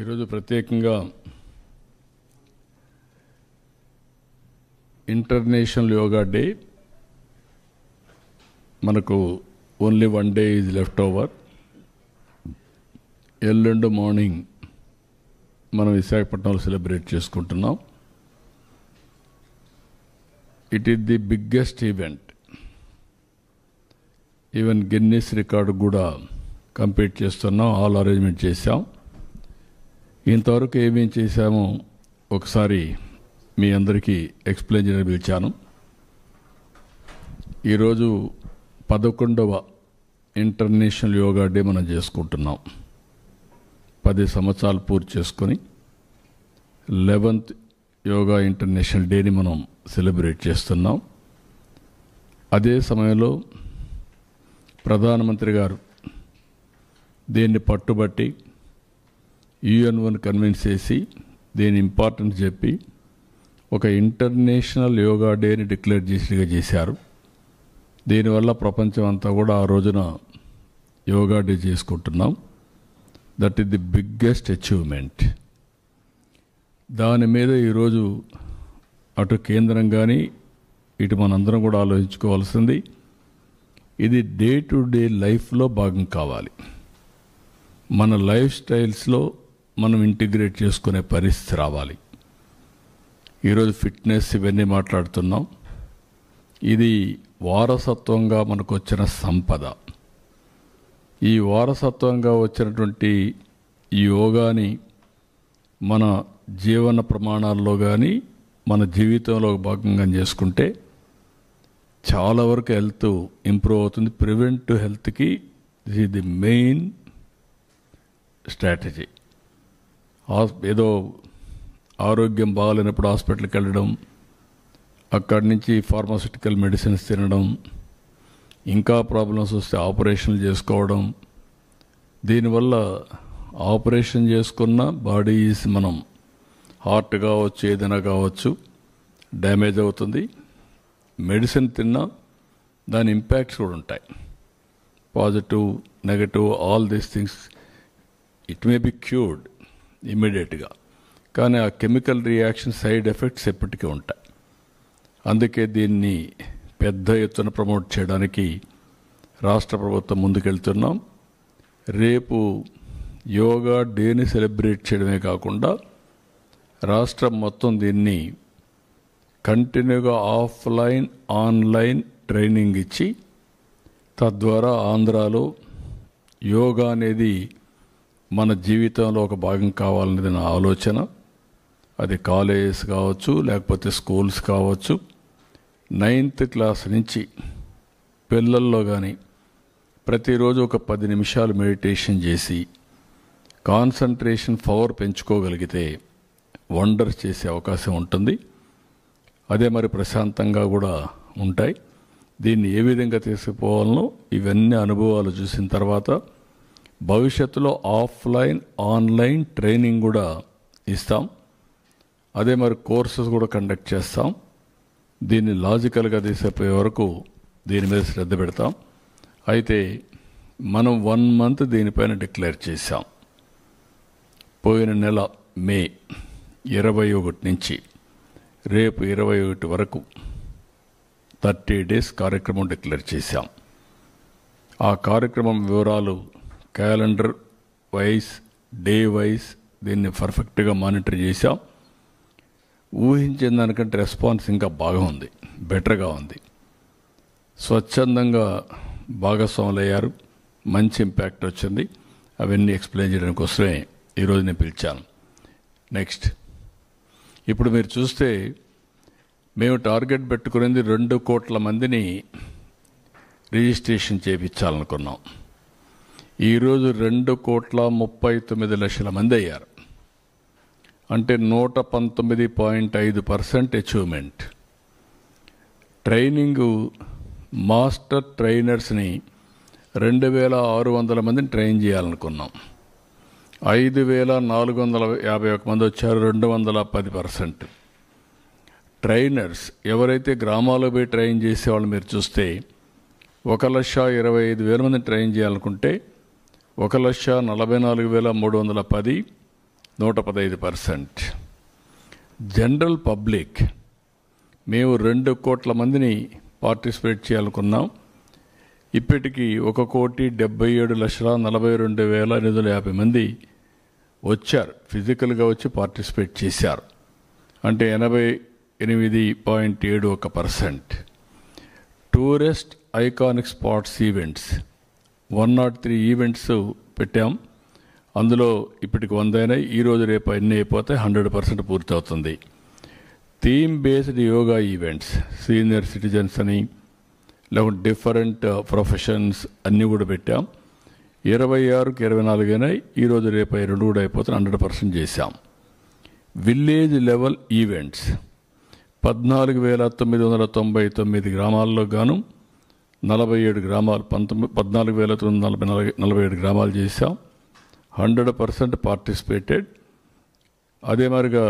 ఈరోజు ప్రత్యేకంగా international yoga day. మనకు only 1 day is left over. ఎల్లుండి మార్నింగ్ మనం విశాఖపట్నంలో సెలబ్రేట్ చేసుకుంటున్నాం. It is the biggest event. Even Guinness record కూడా కంప్లీట్ చేస్తున్నాం. ఆల్ అరేంజ్మెంట్ చేశాం. ఇంతవరకు ఏమేం చేశామో ఒకసారి మీ అందరికీ ఎక్స్ప్లెయిన్ చేయడానికి పిలిచాను. ఈరోజు 11వ ఇంటర్నేషనల్ యోగా డే మనం చేసుకుంటున్నాం. 10 సంవత్సరాలు పూర్తి చేసుకొని 11th యోగా ఇంటర్నేషనల్ డేని మనం సెలబ్రేట్ చేస్తున్నాం. అదే సమయంలో ప్రధానమంత్రి గారు దీన్ని పట్టుబట్టి UN కన్విన్స్ చేసి దీని ఇంపార్టెన్స్ చెప్పి ఒక ఇంటర్నేషనల్ యోగా డేని డిక్లేర్ చేశారు. దీనివల్ల ప్రపంచం అంతా కూడా ఆ రోజున యోగా డే చేసుకుంటున్నాం. That is the biggest achievement. దాని మీద ఈరోజు అటు కేంద్రం కానీ ఇటు మనందరం కూడా ఆలోచించుకోవాల్సింది, ఇది డే టు డే లైఫ్లో భాగం కావాలి. మన లైఫ్ స్టైల్స్లో మనం ఇంటిగ్రేట్ చేసుకునే పరిస్థితి రావాలి. ఈరోజు ఫిట్నెస్ ఇవన్నీ మాట్లాడుతున్నాం. ఇది వారసత్వంగా మనకు వచ్చిన సంపద. ఈ వారసత్వంగా వచ్చినటువంటి ఈ యోగాని మన జీవన ప్రమాణాల్లో కానీ మన జీవితంలో భాగంగా చేసుకుంటే చాలా వరకు హెల్త్ ఇంప్రూవ్ అవుతుంది. ప్రివెంటివ్ హెల్త్కి this is the main strategy. ఏదో ఆరోగ్యం బాగాలేనప్పుడు హాస్పిటల్కి వెళ్ళడం, అక్కడి నుంచి ఫార్మాస్యూటికల్ మెడిసిన్స్ తినడం, ఇంకా ప్రాబ్లమ్స్ వస్తే ఆపరేషన్లు చేసుకోవడం. దీనివల్ల ఆపరేషన్ చేసుకున్న బాడీస్ మనం హార్ట్ కావచ్చు ఏదైనా కావచ్చు డ్యామేజ్ అవుతుంది. మెడిసిన్ తిన్నా దాని ఇంపాక్ట్స్ కూడా ఉంటాయి. Positive negative all these things it may be cured ఇమ్మీడియట్గా, కానీ ఆ కెమికల్ రియాక్షన్ సైడ్ ఎఫెక్ట్స్ ఎప్పటికీ ఉంటాయి. అందుకే దీన్ని పెద్ద ఎత్తున ప్రమోట్ చేయడానికి రాష్ట్ర ప్రభుత్వం ముందుకెళ్తున్నాం. రేపు యోగా డేని సెలబ్రేట్ చేయడమే కాకుండా రాష్ట్రం మొత్తం దీన్ని కంటిన్యూగా ఆఫ్లైన్ ఆన్లైన్ ట్రైనింగ్ ఇచ్చి తద్వారా ఆంధ్రాలో యోగా అనేది మన జీవితంలో ఒక భాగం కావాలనేది నా ఆలోచన. అది కాలేజెస్ కావచ్చు, లేకపోతే స్కూల్స్ కావచ్చు. 9th క్లాస్ నుంచి పిల్లల్లో కానీ ప్రతిరోజు ఒక 10 నిమిషాలు మెడిటేషన్ చేసి కాన్సంట్రేషన్ పవర్ పెంచుకోగలిగితే వండర్స్ చేసే అవకాశం ఉంటుంది. అదే మరి ప్రశాంతంగా కూడా ఉంటాయి. దీన్ని ఏ విధంగా తీసుకుపోవాలనో ఇవన్నీ అనుభవాలు చూసిన తర్వాత భవిష్యత్తులో ఆఫ్లైన్ ఆన్లైన్ ట్రైనింగ్ కూడా ఇస్తాం. అదే మరి కోర్సెస్ కూడా కండక్ట్ చేస్తాం. దీన్ని లాజికల్గా తీసుకుపోయే వరకు దీని మీద శ్రద్ధ పెడతాం. అయితే మనం 1 month దీనిపైన డిక్లేర్ చేశాం. పోయిన నెల మే 21 నుంచి రేపు 21 వరకు 30 days కార్యక్రమం డిక్లేర్ చేశాం. ఆ కార్యక్రమం వివరాలు క్యాలెండర్ వైజ్ డే వైజ్ దీన్ని పర్ఫెక్ట్గా మానిటర్ చేశాం. ఊహించిన దానికంటే రెస్పాన్స్ ఇంకా బాగా ఉంది, బెటర్గా ఉంది. స్వచ్ఛందంగా భాగస్వాములయ్యారు, మంచి ఇంపాక్ట్ వచ్చింది. అవన్నీ ఎక్స్ప్లెయిన్ చేయడానికి కోసమే ఈరోజు నేను పిలిచాను. నెక్స్ట్, ఇప్పుడు మీరు చూస్తే మేము టార్గెట్ పెట్టుకునేది 2 కోట్ల మందిని రిజిస్ట్రేషన్ చేయించాలనుకున్నాం. ఈరోజు 2,39,00,000 మంది అయ్యారు. అంటే 119.5% అచీవ్మెంట్. ట్రైనింగు మాస్టర్ ట్రైనర్స్ని 2,600 మందిని ట్రైన్ చేయాలనుకున్నాం. 5,451 మంది వచ్చారు, 210%. ట్రైనర్స్ ఎవరైతే గ్రామాల్లో పోయి ట్రైన్ చేసేవాళ్ళు మీరు చూస్తే 1,25,000 మందిని ట్రైన్ చేయాలనుకుంటే 1,44,310 115%. జనరల్ పబ్లిక్ మేము 2 కోట్ల మందిని పార్టిసిపేట్ చేయాలనుకున్నాం. ఇప్పటికీ 1,77,42,850 మంది వచ్చారు, ఫిజికల్గా వచ్చి పార్టిసిపేట్ చేశారు. అంటే 88.71%. Tourist iconic spots events 103 events పెట్టాం. అందులో ఇప్పటికి 100 అయినాయి. ఈరోజు రేపు అన్నీ అయిపోతే 100% పూర్తవుతుంది. Theme based yoga events, senior citizens అని లేకుంటే డిఫరెంట్ ప్రొఫెషన్స్ అన్నీ కూడా పెట్టాం. 26కి 24 అయినాయి. ఈరోజు రేపు 2 కూడా అయిపోతే 100% చేశాం. విలేజ్ లెవెల్ ఈవెంట్స్ 14,999 గ్రామాల్లో గాను 47 గ్రామాలు 14,947 గ్రామాలు చేశాం. 100% పార్టిసిపేటెడ్. అదే మరిగా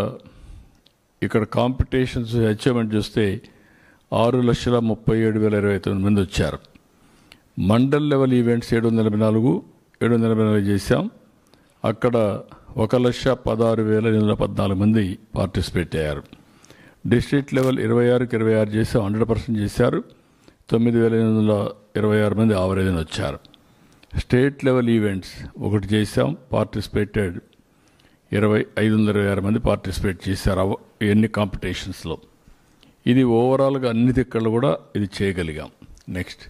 ఇక్కడ కాంపిటీషన్స్ అచీవ్మెంట్ చూస్తే 6,37,029 మంది వచ్చారు. మండల్ లెవెల్ ఈవెంట్స్ 784 చేశాం. అక్కడ 1,16,814 మంది పార్టిసిపేట్ అయ్యారు. డిస్ట్రిక్ట్ లెవెల్ 26కి 26 చేసాం, 100% చేశారు. 9,826 మంది ఆవరేజ్ని వచ్చారు. స్టేట్ లెవెల్ ఈవెంట్స్ 1 చేశాం, పార్టిసిపేటెడ్ 526 మంది పార్టిసిపేట్ చేశారు ఎన్ని కాంపిటీషన్స్లో. ఇది ఓవరాల్గా అన్ని దిక్కలు కూడా ఇది చేయగలిగాం. నెక్స్ట్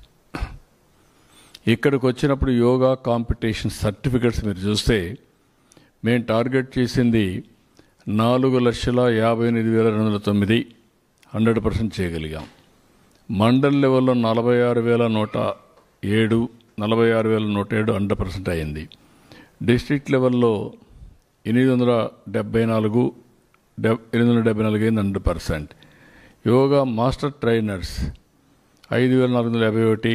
ఇక్కడికి వచ్చినప్పుడు యోగా కాంపిటీషన్ సర్టిఫికెట్స్ మీరు చూస్తే మేము టార్గెట్ చేసింది 4,58,209 100% చేయగలిగాం. మండల్ లెవెల్లో 46,107 100% అయింది. డిస్ట్రిక్ట్ లెవెల్లో 874 అయింది 100%. యోగా మాస్టర్ ట్రైనర్స్ 5,451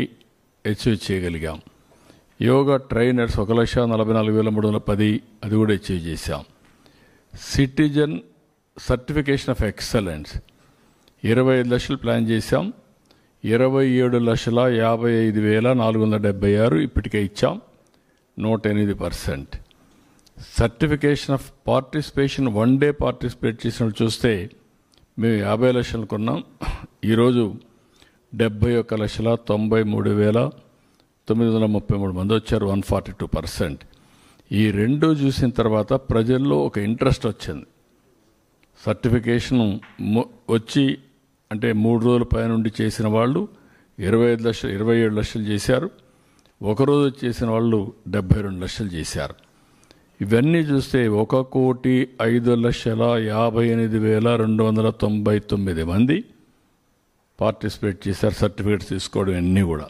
అచీవ్ చేయగలిగాం. యోగా ట్రైనర్స్ 1,44,310 అది కూడా అచీవ్ చేశాం. సిటిజన్ సర్టిఫికేషన్ ఆఫ్ ఎక్సలెన్స్ 25 లక్షలు ప్లాన్ చేశాం. 27,55,476 ఇప్పటికే ఇచ్చాం, 108%. Certification of participation 1 day participate చేసినట్టు చూస్తే మేము 50 లక్షలు కొన్నాం. ఈరోజు 71,93,933 మంది వచ్చారు, 142%. ఈ రెండు చూసిన తర్వాత ప్రజల్లో ఒక ఇంట్రెస్ట్ వచ్చింది. సర్టిఫికేషన్ వచ్చి అంటే 3 రోజుల పైనుండి చేసిన వాళ్ళు 27 లక్షలు చేశారు. ఒకరోజు చేసిన వాళ్ళు 72 లక్షలు చేశారు. ఇవన్నీ చూస్తే 1,05,58,299 మంది పార్టిసిపేట్ చేశారు. సర్టిఫికేట్స్ తీసుకోవడం అన్నీ కూడా.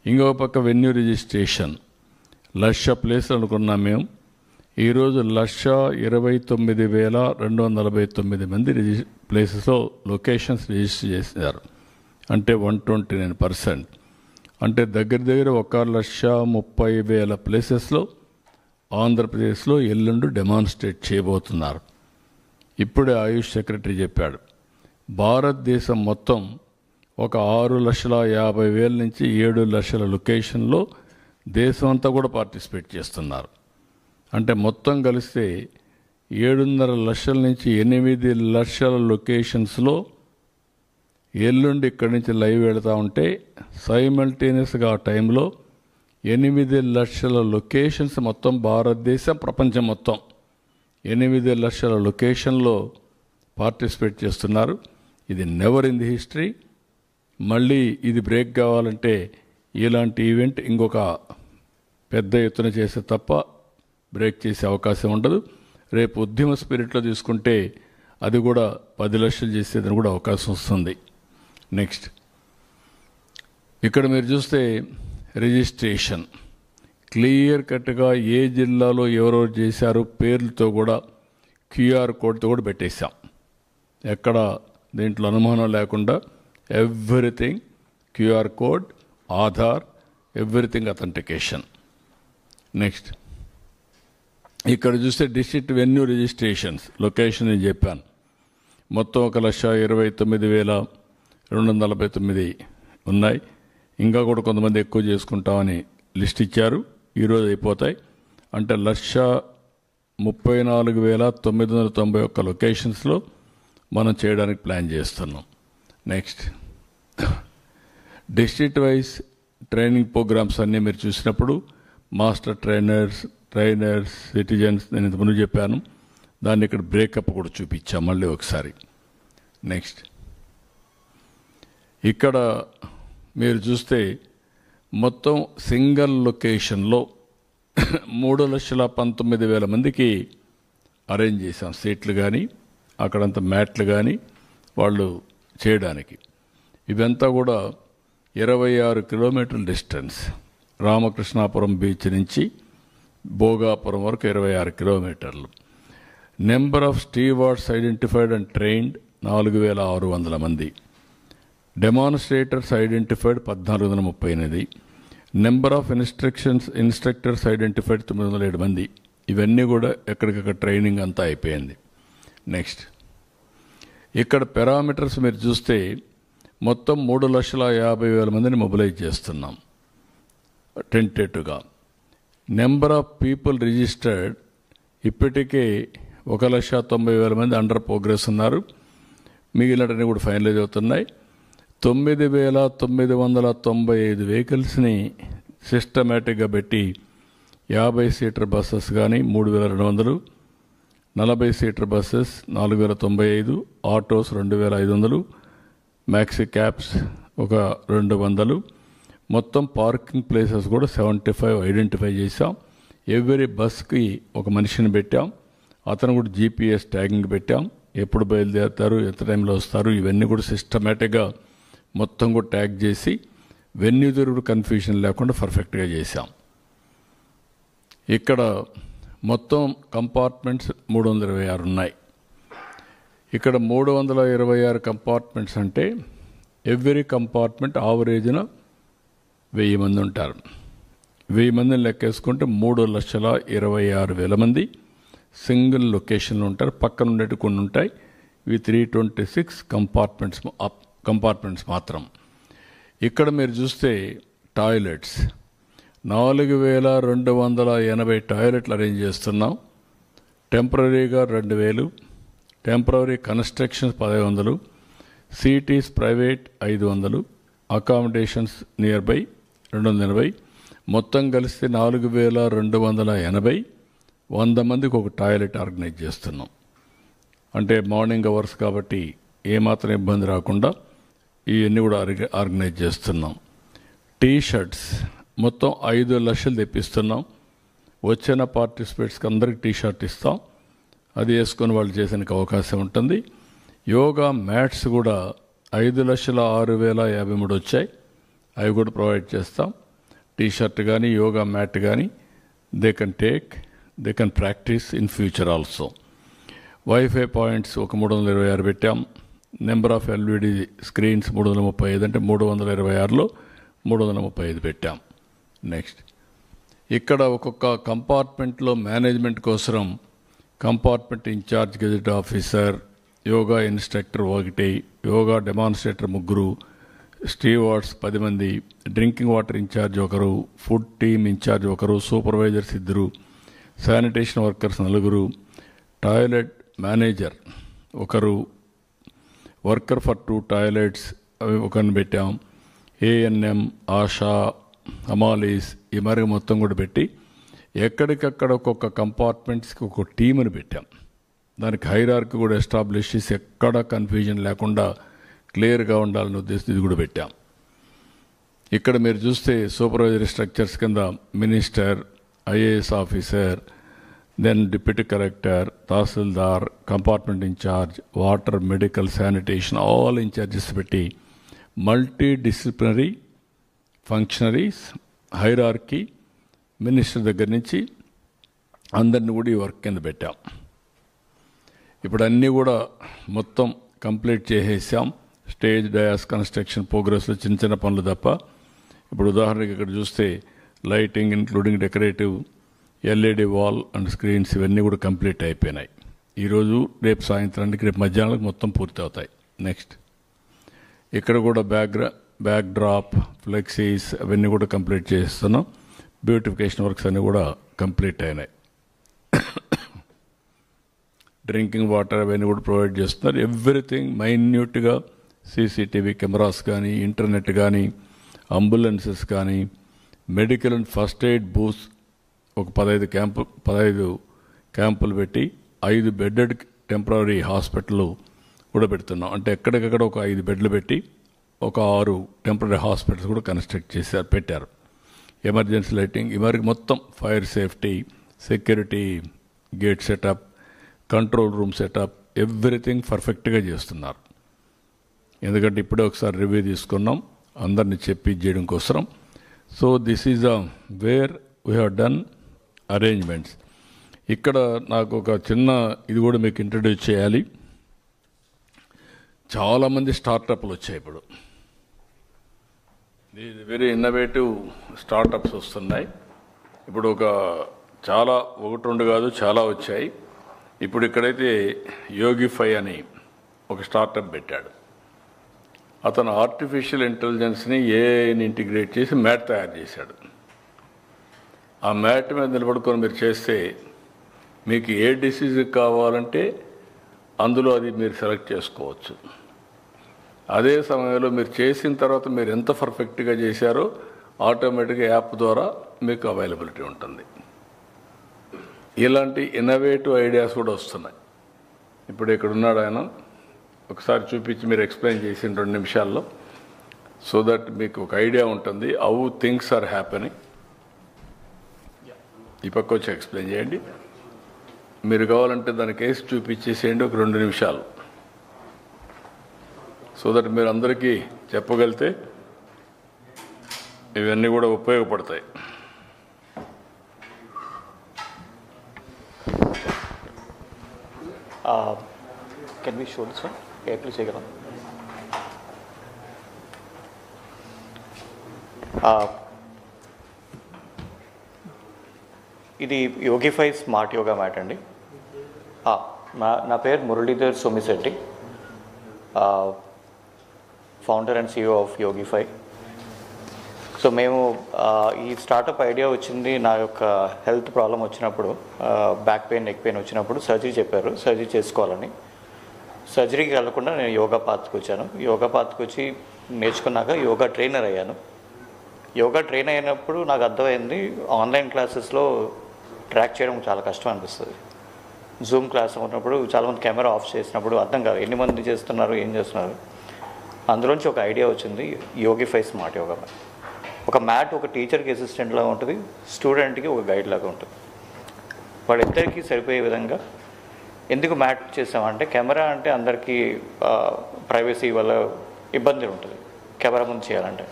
ఇంకో పక్క వెన్యూ రిజిస్ట్రేషన్ 1,00,000 ప్లేసులు అనుకున్నాం మేము. ఈరోజు 1,29,249 మంది ప్లేసెస్లో లొకేషన్స్ రిజిస్టర్ చేశారు. అంటే 129%. అంటే దగ్గర 1,30,000 ప్లేసెస్లో ఆంధ్రప్రదేశ్లో ఎల్లుండి డెమాన్స్ట్రేట్ చేయబోతున్నారు. ఇప్పుడే ఆయుష్ సెక్రటరీ చెప్పాడు, భారతదేశం మొత్తం ఒక 6,50,000 నుంచి 7 లక్షల లొకేషన్లో దేశం అంతా కూడా పార్టిసిపేట్ చేస్తున్నారు. అంటే మొత్తం కలిస్తే 7.5 లక్షల నుంచి 8 లక్షల లొకేషన్స్లో ఎల్లుండి ఇక్కడి నుంచి లైవ్ వెళతా ఉంటే సైమల్టేనియస్గా ఆ టైంలో 8 లక్షల లొకేషన్స్ మొత్తం భారతదేశం ప్రపంచం మొత్తం 8 లక్షల లొకేషన్లో పార్టిసిపేట్ చేస్తున్నారు. ఇది నెవర్ ఇన్ ది హిస్టరీ. మళ్ళీ ఇది బ్రేక్ కావాలంటే ఇలాంటి ఈవెంట్ ఇంకొక పెద్ద ఎత్తున చేసే తప్ప బ్రేక్ చేసే అవకాశం ఉండదు. రేపు ఉద్యమ స్పిరిట్లో తీసుకుంటే అది కూడా 10 లక్షలు చేసేదని కూడా అవకాశం వస్తుంది. నెక్స్ట్ ఇక్కడ మీరు చూస్తే రిజిస్ట్రేషన్ క్లియర్ కట్గా ఏ జిల్లాలో ఎవరెవరు చేశారు పేర్లతో కూడా క్యూఆర్ కోడ్తో కూడా పెట్టేశాం. ఎక్కడ దీంట్లో అనుమానం లేకుండా everything QR code, Aadhaar, everything authentication. Next ఇక్కడ చూస్తే డిస్ట్రిక్ట్ వెన్యూ రిజిస్ట్రేషన్స్ లొకేషన్ నేను చెప్పాను. మొత్తం 1,29,249 ఉన్నాయి. ఇంకా కూడా కొంతమంది ఎక్కువ చేసుకుంటామని లిస్ట్ ఇచ్చారు. ఈరోజు అయిపోతాయి. అంటే 34,991 లొకేషన్స్లో మనం చేయడానికి ప్లాన్ చేస్తున్నాం. Next, district wise training programmes అన్నీ మీరు చూసినప్పుడు మాస్టర్ ట్రైనర్స్, సిటిజన్స్, నేను ఇంతకుముందు చెప్పాను. దాన్ని ఇక్కడ బ్రేకప్ కూడా చూపించాం మళ్ళీ ఒకసారి. నెక్స్ట్, ఇక్కడ మీరు చూస్తే మొత్తం సింగిల్ లొకేషన్లో 3,19,000 మందికి అరేంజ్ చేశాం. సీట్లు కానీ అక్కడంతా మ్యాట్లు కానీ వాళ్ళు చేయడానికి. ఇవంతా కూడా 26 కిలోమీటర్ల డిస్టెన్స్. రామకృష్ణాపురం బీచ్ నుంచి భోగాపురం వరకు 26 కిలోమీటర్లు. Number of stewards identified and trained 4,600 మంది. Demonstrators identified 1,438. Number of instructors identified 907 మంది. ఇవన్నీ కూడా ఎక్కడికక్కడ ట్రైనింగ్ అంతా అయిపోయింది. నెక్స్ట్, ఇక్కడ పారామీటర్స్ మీరు చూస్తే మొత్తం 3,50,000 మందిని మొబిలైజ్ చేస్తున్నాం టెంటేటివ్గా. నెంబర్ ఆఫ్ పీపుల్ రిజిస్టర్డ్ ఇప్పటికే 1,90,000 మంది అండర్ ప్రోగ్రెస్ ఉన్నారు. మిగిలినవన్నీ కూడా ఫైనలైజ్ అవుతున్నాయి. 9,995 వెహికల్స్ని సిస్టమేటిక్గా పెట్టి 50 సీటర్ బస్సెస్ కానీ 3,200, 40 seater buses 4,095, autos 2,500, maxi cabs ఒక 200, మొత్తం పార్కింగ్ ప్లేసెస్ కూడా 75 ఐడెంటిఫై చేశాం. ఎవ్రీ బస్కి ఒక మనిషిని పెట్టాం. అతను కూడా జీపీఎస్ ట్యాగింగ్ పెట్టాం. ఎప్పుడు బయలుదేరుతారు, ఎంత టైంలో వస్తారు, ఇవన్నీ కూడా సిస్టమేటిక్గా మొత్తం కూడా ట్యాగ్ చేసి వెన్యూ తిరుగుడు కన్ఫ్యూజన్ లేకుండా పర్ఫెక్ట్గా చేశాం. ఇక్కడ మొత్తం కంపార్ట్మెంట్స్ 326 ఉన్నాయి. ఇక్కడ 326 కంపార్ట్మెంట్స్ అంటే ఎవ్రీ కంపార్ట్మెంట్ ఆవరేజ్న 1,000 మంది ఉంటారు. 1,000 మందిని లెక్కేసుకుంటే 3,26,000 మంది సింగిల్ లొకేషన్లో ఉంటారు. పక్కన ఉండేవి కొన్ని ఉంటాయి. ఇవి 326 కంపార్ట్మెంట్స్ మాత్రం. ఇక్కడ మీరు చూస్తే టాయిలెట్స్ 4,280 టాయిలెట్లు అరేంజ్ చేస్తున్నాం. టెంపరీగా 2,000, temporary constructions 1,500, cities private 500, accommodations near by 280. మొత్తం కలిస్తే 4,280. 100 మందికి ఒక టాయిలెట్ ఆర్గనైజ్ చేస్తున్నాం. అంటే మార్నింగ్ అవర్స్ కాబట్టి ఏమాత్రం ఇబ్బంది రాకుండా ఇవన్నీ కూడా ఆర్గనైజ్ చేస్తున్నాం. టీషర్ట్స్ మొత్తం 5 లక్షలు తెప్పిస్తున్నాం. వచ్చిన పార్టిసిపేట్స్కి అందరికి టీషర్ట్ ఇస్తాం. అది వేసుకొని వాళ్ళు చేసేందుకు అవకాశం ఉంటుంది. యోగా మ్యాట్స్ కూడా 5,06,053 వచ్చాయి. అవి కూడా ప్రొవైడ్ చేస్తాం. టీషర్ట్ కానీ యోగా మ్యాట్ కానీ they can practice in future also. Wifi points ఒక 326 పెట్టాం. నెంబర్ ఆఫ్ ఎల్ఈడి స్క్రీన్స్ 335 అంటే 326లో 335 పెట్టాం. నెక్స్ట్, ఇక్కడ ఒక్కొక్క కంపార్ట్మెంట్లో మేనేజ్మెంట్ కోసం compartment in charge gazette officer, yoga instructor 1, yoga demonstrator 3, stewards 10 మంది, drinking water in charge 1, food team in charge 1, supervisors 2, sanitation workers 4, toilet manager 1, worker for 2 toilets అవి 1 పెట్టాం. ఏఎన్ఎం, ఆశా, హమాలీస్ ఈ మరి మొత్తం కూడా పెట్టి ఎక్కడికక్కడ ఒక్కొక్క కంపార్ట్మెంట్స్కి ఒక టీముని పెట్టాం. దానికి హైరార్కీ కూడా ఎస్టాబ్లిష్ చేసి ఎక్కడ కన్ఫ్యూజన్ లేకుండా క్లియర్గా ఉండాలని ఉద్దేశం ఇది కూడా పెట్టాం. ఇక్కడ మీరు చూస్తే సూపర్వైజరీ స్ట్రక్చర్స్ కింద minister, IAS officer, then deputy collector, tahsildar, compartment incharge, water, medical, sanitation all incharges పెట్టి multidisciplinary functionaries hierarchy minister దగ్గర నుంచి అందరిని కూడా ఈ వర్క్ కింద పెట్టాం. ఇప్పుడు అన్నీ కూడా మొత్తం కంప్లీట్ చేసేసాం. స్టేజ్, డయాస్ కన్స్ట్రక్షన్ ప్రోగ్రెస్లో చిన్న చిన్న పనులు తప్ప. ఇప్పుడు ఉదాహరణకి ఇక్కడ చూస్తే lighting including decorative, LED wall and screens ఇవన్నీ కూడా కంప్లీట్ అయిపోయినాయి. ఈరోజు రేపు సాయంత్రానికి, రేపు మధ్యాహ్నానికి మొత్తం పూర్తి అవుతాయి. నెక్స్ట్, ఇక్కడ కూడా బ్యాక్ డ్రాప్, ఫ్లెక్సీస్ అవన్నీ కూడా కంప్లీట్ చేస్తున్నాం. బ్యూటిఫికేషన్ వర్క్స్ అన్నీ కూడా కంప్లీట్ అయినాయి. డ్రింకింగ్ వాటర్ అవన్నీ కూడా ప్రొవైడ్ చేస్తున్నారు. ఎవ్రీథింగ్ మైన్యూట్గా సీసీటీవీ కెమెరాస్ కానీ, ఇంటర్నెట్ కానీ, అంబులెన్సెస్ కానీ, medical and first aid booths ఒక 15 క్యాంపులు పెట్టి 5 బెడ్డెడ్ టెంపరీ హాస్పిటల్ కూడా పెడుతున్నాం. అంటే ఎక్కడికక్కడ ఒక 5 బెడ్లు పెట్టి ఒక 6 టెంపరీ హాస్పిటల్స్ కూడా కన్స్ట్రక్ట్ పెట్టారు. ఎమర్జెన్సీ లైటింగ్, మొత్తం fire safety, security gate setup, control room setup, everything పర్ఫెక్ట్గా చేస్తున్నారు. ఎందుకంటే ఇప్పుడే ఒకసారి రివ్యూ తీసుకున్నాం అందరినీ చెప్పి చేయడం కోసం. So this is where we have done arrangements. ఇక్కడ నాకు ఒక చిన్న ఇది కూడా మీకు ఇంట్రడ్యూస్ చేయాలి. చాలామంది స్టార్టప్లు వచ్చాయి ఇప్పుడు. ఇది వెరీ ఇన్నోవేటివ్ స్టార్టప్స్ వస్తున్నాయి ఇప్పుడు. చాలా 1-2 కాదు, చాలా వచ్చాయి. ఇప్పుడు ఇక్కడైతే యోగిఫై అని ఒక స్టార్టప్ పెట్టాడు. అతను ఆర్టిఫిషియల్ ఇంటెలిజెన్స్ని ఏఐని ఇంటిగ్రేట్ చేసి మ్యాట్ తయారు చేశాడు. ఆ మ్యాట్ మీద నిలబడుకొని మీరు చేస్తే మీకు ఏ డిసీజ్ కావాలంటే అందులో అది మీరు సెలెక్ట్ చేసుకోవచ్చు. అదే సమయంలో మీరు చేసిన తర్వాత మీరు ఎంత పర్ఫెక్ట్గా చేశారో ఆటోమేటిక్గా యాప్ ద్వారా మీకు అవైలబిలిటీ ఉంటుంది. ఇలాంటి ఇన్నోవేటివ్ ఐడియాస్ కూడా వస్తున్నాయి. ఇప్పుడు ఇక్కడ ఉన్నాడు ఆయన, ఒకసారి చూపించి మీరు ఎక్స్ప్లెయిన్ చేసిన 2 నిమిషాల్లో, సో దట్ మీకు ఒక ఐడియా ఉంటుంది హౌ థింగ్స్ ఆర్ హ్యాపెనింగ్. ఈ పక్క వచ్చి ఎక్స్ప్లెయిన్ చేయండి. మీరు కావాలంటే దాని కేసు చూపించేసేయండి ఒక 2 నిమిషాలు, సో దట్ మీరు అందరికీ చెప్పగలిగితే ఇవన్నీ కూడా ఉపయోగపడతాయి. Can we show this one? Yeah, please take it on. ఇది యోగిఫై స్మార్ట్ యోగా మ్యాట్ అండి. నా పేరు Muralidhar Somisetty, founder and CEO of Yogify. So మేము ఈ స్టార్టప్ ఐడియా వచ్చింది నా యొక్క హెల్త్ ప్రాబ్లం వచ్చినప్పుడు, బ్యాక్ పెయిన్, నెక్ పెయిన్ వచ్చినప్పుడు సర్జరీ చెప్పారు, సర్జరీ చేసుకోవాలని. సర్జరీకి వెళ్ళకుండా నేను యోగా పాత్కి వచ్చాను. యోగా పాత్కి వచ్చి నేర్చుకున్నాక యోగా ట్రైనర్ అయ్యాను. యోగా ట్రైన్ అయినప్పుడు నాకు అర్థమైంది ఆన్లైన్ క్లాసెస్లో ట్రాక్ చేయడం చాలా కష్టం అనిపిస్తుంది. జూమ్ క్లాస్ ఉన్నప్పుడు చాలామంది కెమెరా ఆఫ్ చేసినప్పుడు అర్థం కాదు ఎన్ని మంది చేస్తున్నారు, ఏం చేస్తున్నారు. అందులోంచి ఒక ఐడియా వచ్చింది, యోగిఫై స్మార్ట్ యోగా మ్యాట్. ఒక మ్యాట్ ఒక టీచర్కి అసిస్టెంట్ లాగా ఉంటుంది, స్టూడెంట్కి ఒక గైడ్ లాగా ఉంటుంది. వాళ్ళిద్దరికీ సరిపోయే విధంగా ఎందుకు మ్యాట్ చేసామంటే, కెమెరా అంటే అందరికీ ప్రైవసీ వల్ల ఇబ్బంది ఉంటుంది కెమెరా ముందు చేయాలంటే.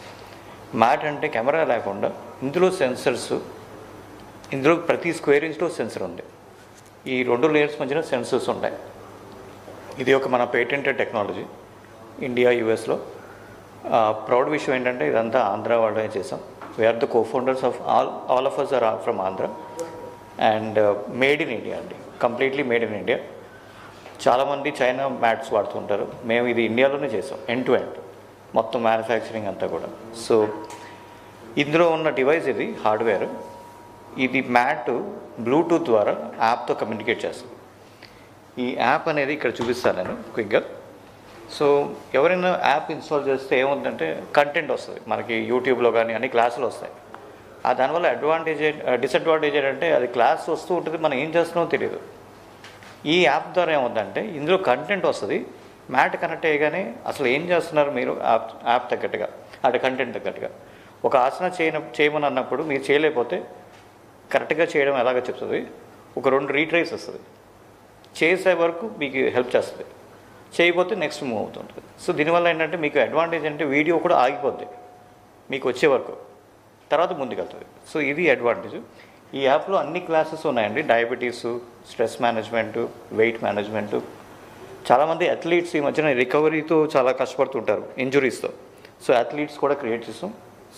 మ్యాట్ అంటే కెమెరా లేకుండా ఇందులో సెన్సర్స్, ఇందులో ప్రతి స్క్వేర్ ఇంచ్లో సెన్సర్ ఉంది. ఈ 2 లేయర్స్ మధ్యన సెన్సర్స్ ఉంటాయి. ఇది ఒక మన పేటెంటెడ్ టెక్నాలజీ ఇండియా, యుఎస్లో. ప్రౌడ్ విషయం ఏంటంటే ఇదంతా ఆంధ్ర వాళ్ళనే చేసాం. We're the cofounders of all of us are from Andhra and made in India అండి, కంప్లీట్లీ మేడ్ ఇన్ ఇండియా. చాలామంది చైనా మ్యాట్స్ వాడుతుంటారు, మేము ఇది ఇండియాలోనే చేసాం, ఎండ్ టు ఎండ్ మొత్తం మ్యానుఫ్యాక్చరింగ్ అంతా కూడా. సో ఇందులో ఉన్న డివైస్ ఇది హార్డ్వేర్. ఇది మ్యాట్ బ్లూటూత్ ద్వారా యాప్తో కమ్యూనికేట్ చేస్తుంది. ఈ యాప్ అనేది ఇక్కడ చూపిస్తాను నేను క్విక్గా. సో ఎవరైనా యాప్ ఇన్స్టాల్ చేస్తే ఏముందంటే కంటెంట్ వస్తుంది మనకి, యూట్యూబ్లో కానీ అన్ని క్లాసులు వస్తాయి. దానివల్ల డిసడ్వాంటేజ్ ఏంటంటే అది క్లాస్ వస్తూ ఉంటుంది, మనం ఏం చేస్తున్నామో తెలియదు. ఈ యాప్ ద్వారా ఏముందంటే ఇందులో కంటెంట్ వస్తుంది, మ్యాట్ కనెక్ట్ అయ్యగానే అసలు ఏం చేస్తున్నారు మీరు యాప్ తగ్గట్టుగా, అంటే కంటెంట్ తగ్గట్టుగా. ఒక ఆసన చేయమని అన్నప్పుడు మీరు చేయలేకపోతే కరెక్ట్గా చేయడం ఎలాగో చెప్తుంది, ఒక 2 రీట్రైస్ వస్తుంది, చేసే వరకు మీకు హెల్ప్ చేస్తుంది, చేయకపోతే నెక్స్ట్ మూవ్ అవుతుంటుంది. సో దీనివల్ల ఏంటంటే మీకు అడ్వాంటేజ్ అంటే వీడియో కూడా ఆగిపోద్ది మీకు వచ్చే వరకు, తర్వాత ముందుకెళ్తుంది. సో ఇది అడ్వాంటేజ్. ఈ యాప్లో అన్ని క్లాసెస్ ఉన్నాయండి, diabetes, stress management, weight management. చాలామంది అథ్లీట్స్ ఈ మధ్యన రికవరీతో చాలా కష్టపడుతుంటారు ఇంజురీస్తో. సో అథ్లీట్స్ కూడా క్రియేట్ చేస్తాం.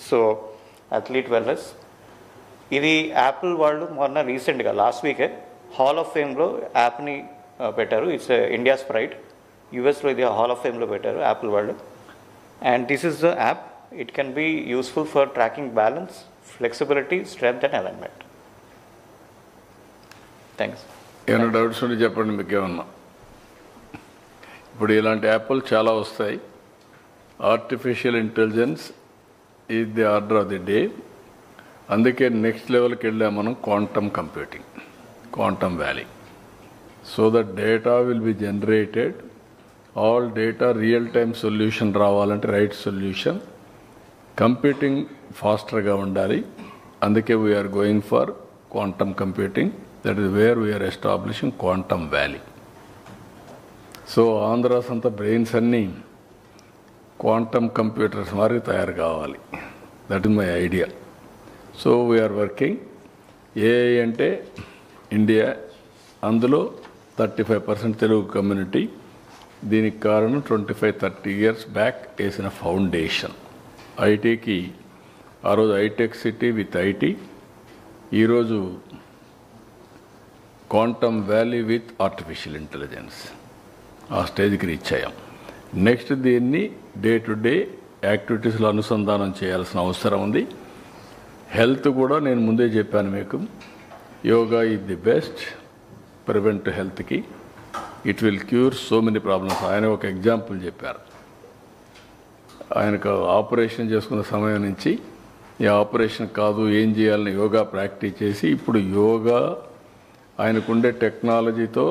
So athlete wellness. ఇది యాపిల్ వాళ్ళు మొన్న రీసెంట్గా లాస్ట్ వీకే హాల్ ఆఫ్ ఫేమ్లో యాప్ని పెట్టారు. It's India's pride. యూఎస్లో ఇది హాల్ ఆఫ్ ఫేమ్లో పెట్టారు యాపిల్ వాళ్ళు. And this is the app. It can be useful for tracking balance, flexibility, strength and alignment. Thanks. ఏమైనా డౌట్స్ ఉంటే చెప్పండి మీకు ఏమన్నా. ఇప్పుడు ఇలాంటి యాప్లు చాలా వస్తాయి. Artificial intelligence is the order of the day. అందుకే నెక్స్ట్ లెవెల్కి వెళ్ళాం మనం, quantum computing, Quantum Valley. So that data will be generated, all data real time solution రావాలంటే రైట్ సొల్యూషన్, కంప్యూటింగ్ ఫాస్టర్గా ఉండాలి. అందుకే we're going for quantum computing. That is where we're establishing Quantum Valley. So Andhra's అంతా brains అన్నీ quantum computers మారి తయారు కావాలి. That is my idea. So we're working. AI అంటే ఇండియా, అందులో 35% తెలుగు కమ్యూనిటీ. దీనికి కారణం 25-30 years బ్యాక్ వేసిన ఫౌండేషన్. ఐటీకి ఆ రోజు హైటెక్ సిటీ విత్ ఐటీ, ఈరోజు quantum valley with artificial intelligence. ఆ స్టేజ్కి రీచ్ అయ్యాం. నెక్స్ట్ దీన్ని డే టు డే యాక్టివిటీస్లో అనుసంధానం చేయాల్సిన అవసరం ఉంది. హెల్త్ కూడా నేను ముందే చెప్పాను మీకు, yoga is the best prevent హెల్త్కి. It will cure so many problems. ఆయన ఒక ఎగ్జాంపుల్ చెప్పారు. ఆయనకు ఆపరేషన్ చేసుకున్న సమయం నుంచి ఈ ఆపరేషన్ కాదు, ఏం చేయాలని యోగా ప్రాక్టీస్ చేసి ఇప్పుడు యోగా ఆయనకుండే టెక్నాలజీతో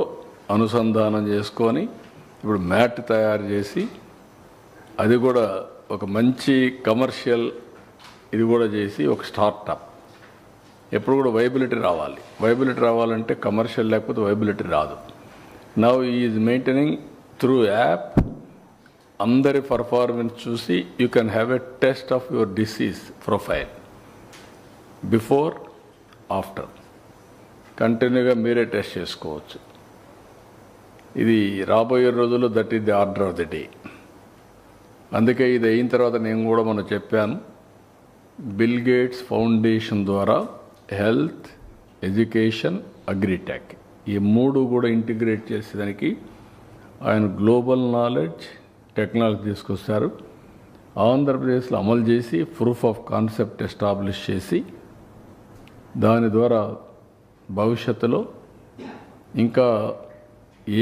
అనుసంధానం చేసుకొని ఇప్పుడు మ్యాట్ తయారు చేసి అది కూడా ఒక మంచి కమర్షియల్ ఇది కూడా చేసి ఒక స్టార్టప్. ఎప్పుడు కూడా వైబిలిటీ రావాలి. వైబిలిటీ రావాలంటే కమర్షియల్ లేకపోతే వైబిలిటీ రాదు. Now is maintaining through app. అందరి పర్ఫార్మెన్స్ చూసి you can have a test of your disease profile before after. కంటిన్యూగా మీరే టెస్ట్ చేసుకోవచ్చు. ఇది రాబోయే రోజుల్లో that is the order of the day. అందుకే ఇది అయిన తర్వాత నేను కూడా మనం చెప్పాను, బిల్ గేట్స్ ఫౌండేషన్ ద్వారా హెల్త్, ఎడ్యుకేషన్, అగ్రిటెక్ ఈ మూడు కూడా ఇంటిగ్రేట్ చేసేదానికి ఆయన గ్లోబల్ నాలెడ్జ్ టెక్నాలజీ తీసుకొస్తారు. ఆంధ్రప్రదేశ్లో అమలు చేసి ప్రూఫ్ ఆఫ్ కాన్సెప్ట్ ఎస్టాబ్లిష్ చేసి దాని ద్వారా భవిష్యత్తులో ఇంకా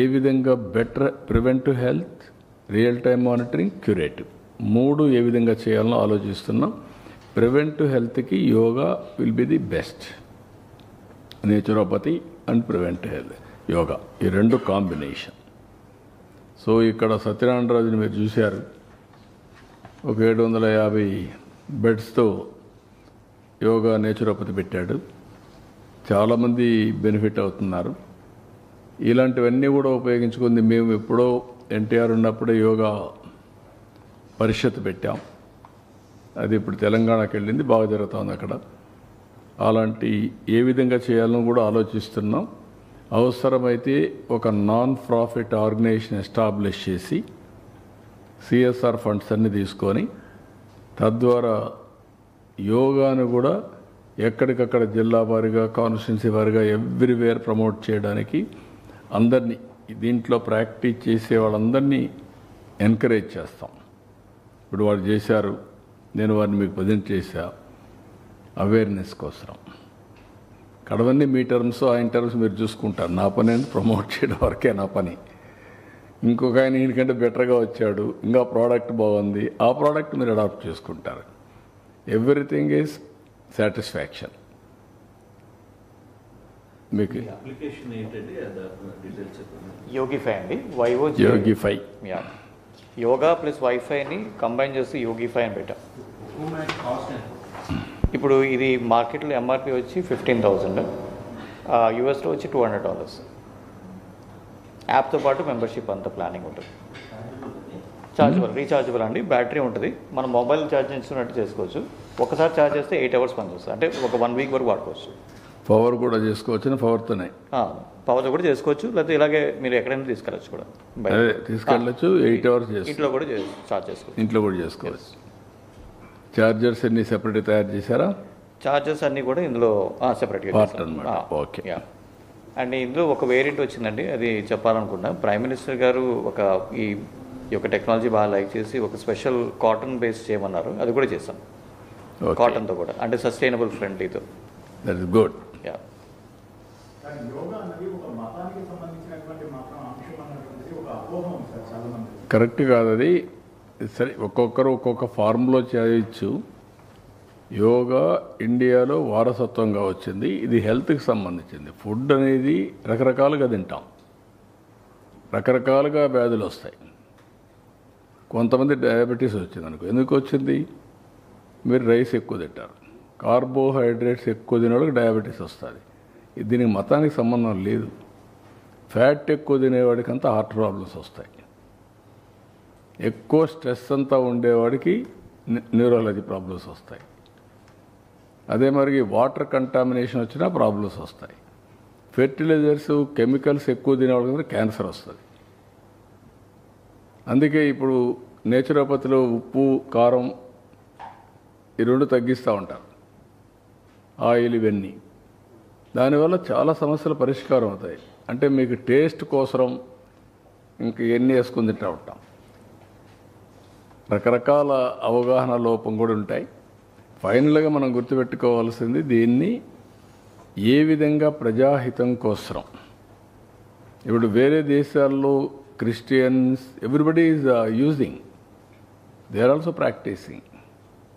ఏ విధంగా better preventive health, real time monitoring, curative మూడు ఏ విధంగా చేయాలో ఆలోచిస్తున్నాం. ప్రివెంటివ్ హెల్త్కి yoga will be the best. Naturopathy and preventive health yoga ఈ రెండు కాంబినేషన్. సో ఇక్కడ సత్యనారాయణరాజుని మీరు చూశారు, ఒక 750 బెడ్స్తో యోగా నేచురోపతి పెట్టాడు. చాలామంది బెనిఫిట్ అవుతున్నారు. ఇలాంటివన్నీ కూడా ఉపయోగించుకుంది. మేము ఎప్పుడో ఎన్టీఆర్ ఉన్నప్పుడే యోగా పరిషత్ పెట్టాం. అది ఇప్పుడు తెలంగాణకి వెళ్ళింది, బాగా జరుగుతుంది అక్కడ. అలాంటి ఏ విధంగా చేయాలని కూడా ఆలోచిస్తున్నాం. అవసరమైతే ఒక నాన్ ప్రాఫిట్ ఆర్గనైజేషన్ ఎస్టాబ్లిష్ చేసి సిఎస్ఆర్ ఫండ్స్ అన్ని తీసుకొని తద్వారా యోగాను కూడా ఎక్కడికక్కడ జిల్లా వారీగా, కాన్స్టిట్యున్సీ వారీగా ఎవ్రీవేర్ ప్రమోట్ చేయడానికి అందరినీ, దీంట్లో ప్రాక్టీస్ చేసే వాళ్ళందరినీ ఎంకరేజ్ చేస్తాం. ఇప్పుడు వాళ్ళు చేశారు, నేను వారిని మీకు ప్రజెంట్ చేశా అవేర్నెస్ కోసం. కడవన్నీ మీ టర్మ్స్, ఆయన టర్మ్స్ మీరు చూసుకుంటారు. నా పని ప్రమోట్ చేయడం వరకే నా పని. ఇంకొక ఆయన ఈయనకంటే బెటర్గా వచ్చాడు, ఇంకా ప్రోడక్ట్ బాగుంది, ఆ ప్రోడక్ట్ మీరు అడాప్ట్ చేసుకుంటారు. Everything is satisfaction. మీకు అప్లికేషన్ ఏంటంటే డీటెయిల్స్ యోగిఫై అండి, యోగిఫై. యోగా ప్లస్ వైఫైని కంబైన్ చేసి యోగిఫై అని పెట్టాం. ఇప్పుడు ఇది మార్కెట్లో ఎంఆర్పి వచ్చి 15,000, యూఎస్లో వచ్చి $200. యాప్తో పాటు మెంబర్షిప్ అంతా ప్లానింగ్ ఉంటుంది. ఛార్జబుల్, రీఛార్జబుల్ అండి. బ్యాటరీ ఉంటుంది, మనం మొబైల్ ఛార్జ్ చేసుకున్నట్టు చేసుకోవచ్చు. ఒకసారి ఛార్జ్ చేస్తే 8 hours పనిచేస్తుంది, అంటే ఒక 1 week వరకు వాడుకోవచ్చు. పవర్ కూడా చేసుకోవచ్చు, పవర్తోనే పవర్తో కూడా చేసుకోవచ్చు, లేకపోతే ఇలాగే మీరు ఎక్కడైనా తీసుకెళ్ళచ్చు కూడా. తీసుకెళ్ళచ్చు. 8 hours ఇంట్లో కూడా ఛార్జ్ చేసుకోవచ్చు. ఇంట్లో కూడా చేసుకోవచ్చు. చార్జర్స్ అన్ని సెపరేట్గా తయారు చేశారా? చార్జెస్ అన్నీ కూడా ఇందులో సెపరేట్గా అనమాట. ఓకే. అండ్ ఇందులో ఒక వేరియంట్ వచ్చిందండి, అది చెప్పాలనుకున్నా. ప్రైమ్ మినిస్టర్ గారు ఈ యొక్క టెక్నాలజీ బాగా లైక్ చేసి ఒక స్పెషల్ కాటన్ బేస్ చేయమన్నారు, అది కూడా చేస్తాం. కాటన్తో కూడా, అంటే సస్టైనబుల్ ఫ్రెండ్లీతో. That is good. యోగా అనేది ఒక మతానికి కరెక్ట్ కాదు అది. సరే, ఒక్కొక్కరు ఒక్కొక్క ఫార్ములో చేయొచ్చు. యోగా ఇండియాలో వారసత్వంగా వచ్చింది. ఇది హెల్త్కి సంబంధించింది. ఫుడ్ అనేది రకరకాలుగా తింటాం, రకరకాలుగా వ్యాధులు వస్తాయి. కొంతమంది డయాబెటీస్ వచ్చింది అనుకో. ఎందుకు వచ్చింది? మీరు రైస్ ఎక్కువ తింటారు, కార్బోహైడ్రేట్స్ ఎక్కువ తినేవాళ్ళకి డయాబెటీస్ వస్తుంది. దీనికి మతానికి సంబంధం లేదు. ఫ్యాట్ ఎక్కువ తినేవాడికి అంతా హార్ట్ ప్రాబ్లమ్స్ వస్తాయి. ఎక్కువ స్ట్రెస్ అంతా ఉండేవాడికి న్యూరాలజీ ప్రాబ్లమ్స్ వస్తాయి. అదే మరి వాటర్ కంటామినేషన్ వచ్చినా ప్రాబ్లమ్స్ వస్తాయి. ఫెర్టిలైజర్స్ కెమికల్స్ ఎక్కువ తినేవాళ్ళకి క్యాన్సర్ వస్తుంది. అందుకే ఇప్పుడు నేచురోపతిలో ఉప్పు కారం ఈ రెండు తగ్గిస్తూ ఉంటారు, ఆయిల్ ఇవన్నీ. దానివల్ల చాలా సమస్యలు పరిష్కారం అవుతాయి. అంటే మీకు టేస్ట్ కోసం ఇంక ఎన్ని వేసుకుని తింటూ ఉంటాం. రకరకాల అవగాహన లోపం కూడా ఉంటాయి. ఫైనల్గా మనం గుర్తుపెట్టుకోవాల్సింది దీన్ని ఏ విధంగా ప్రజాహితం కోసం. ఇప్పుడు వేరే దేశాల్లో Christians everybody is using, they are also practising.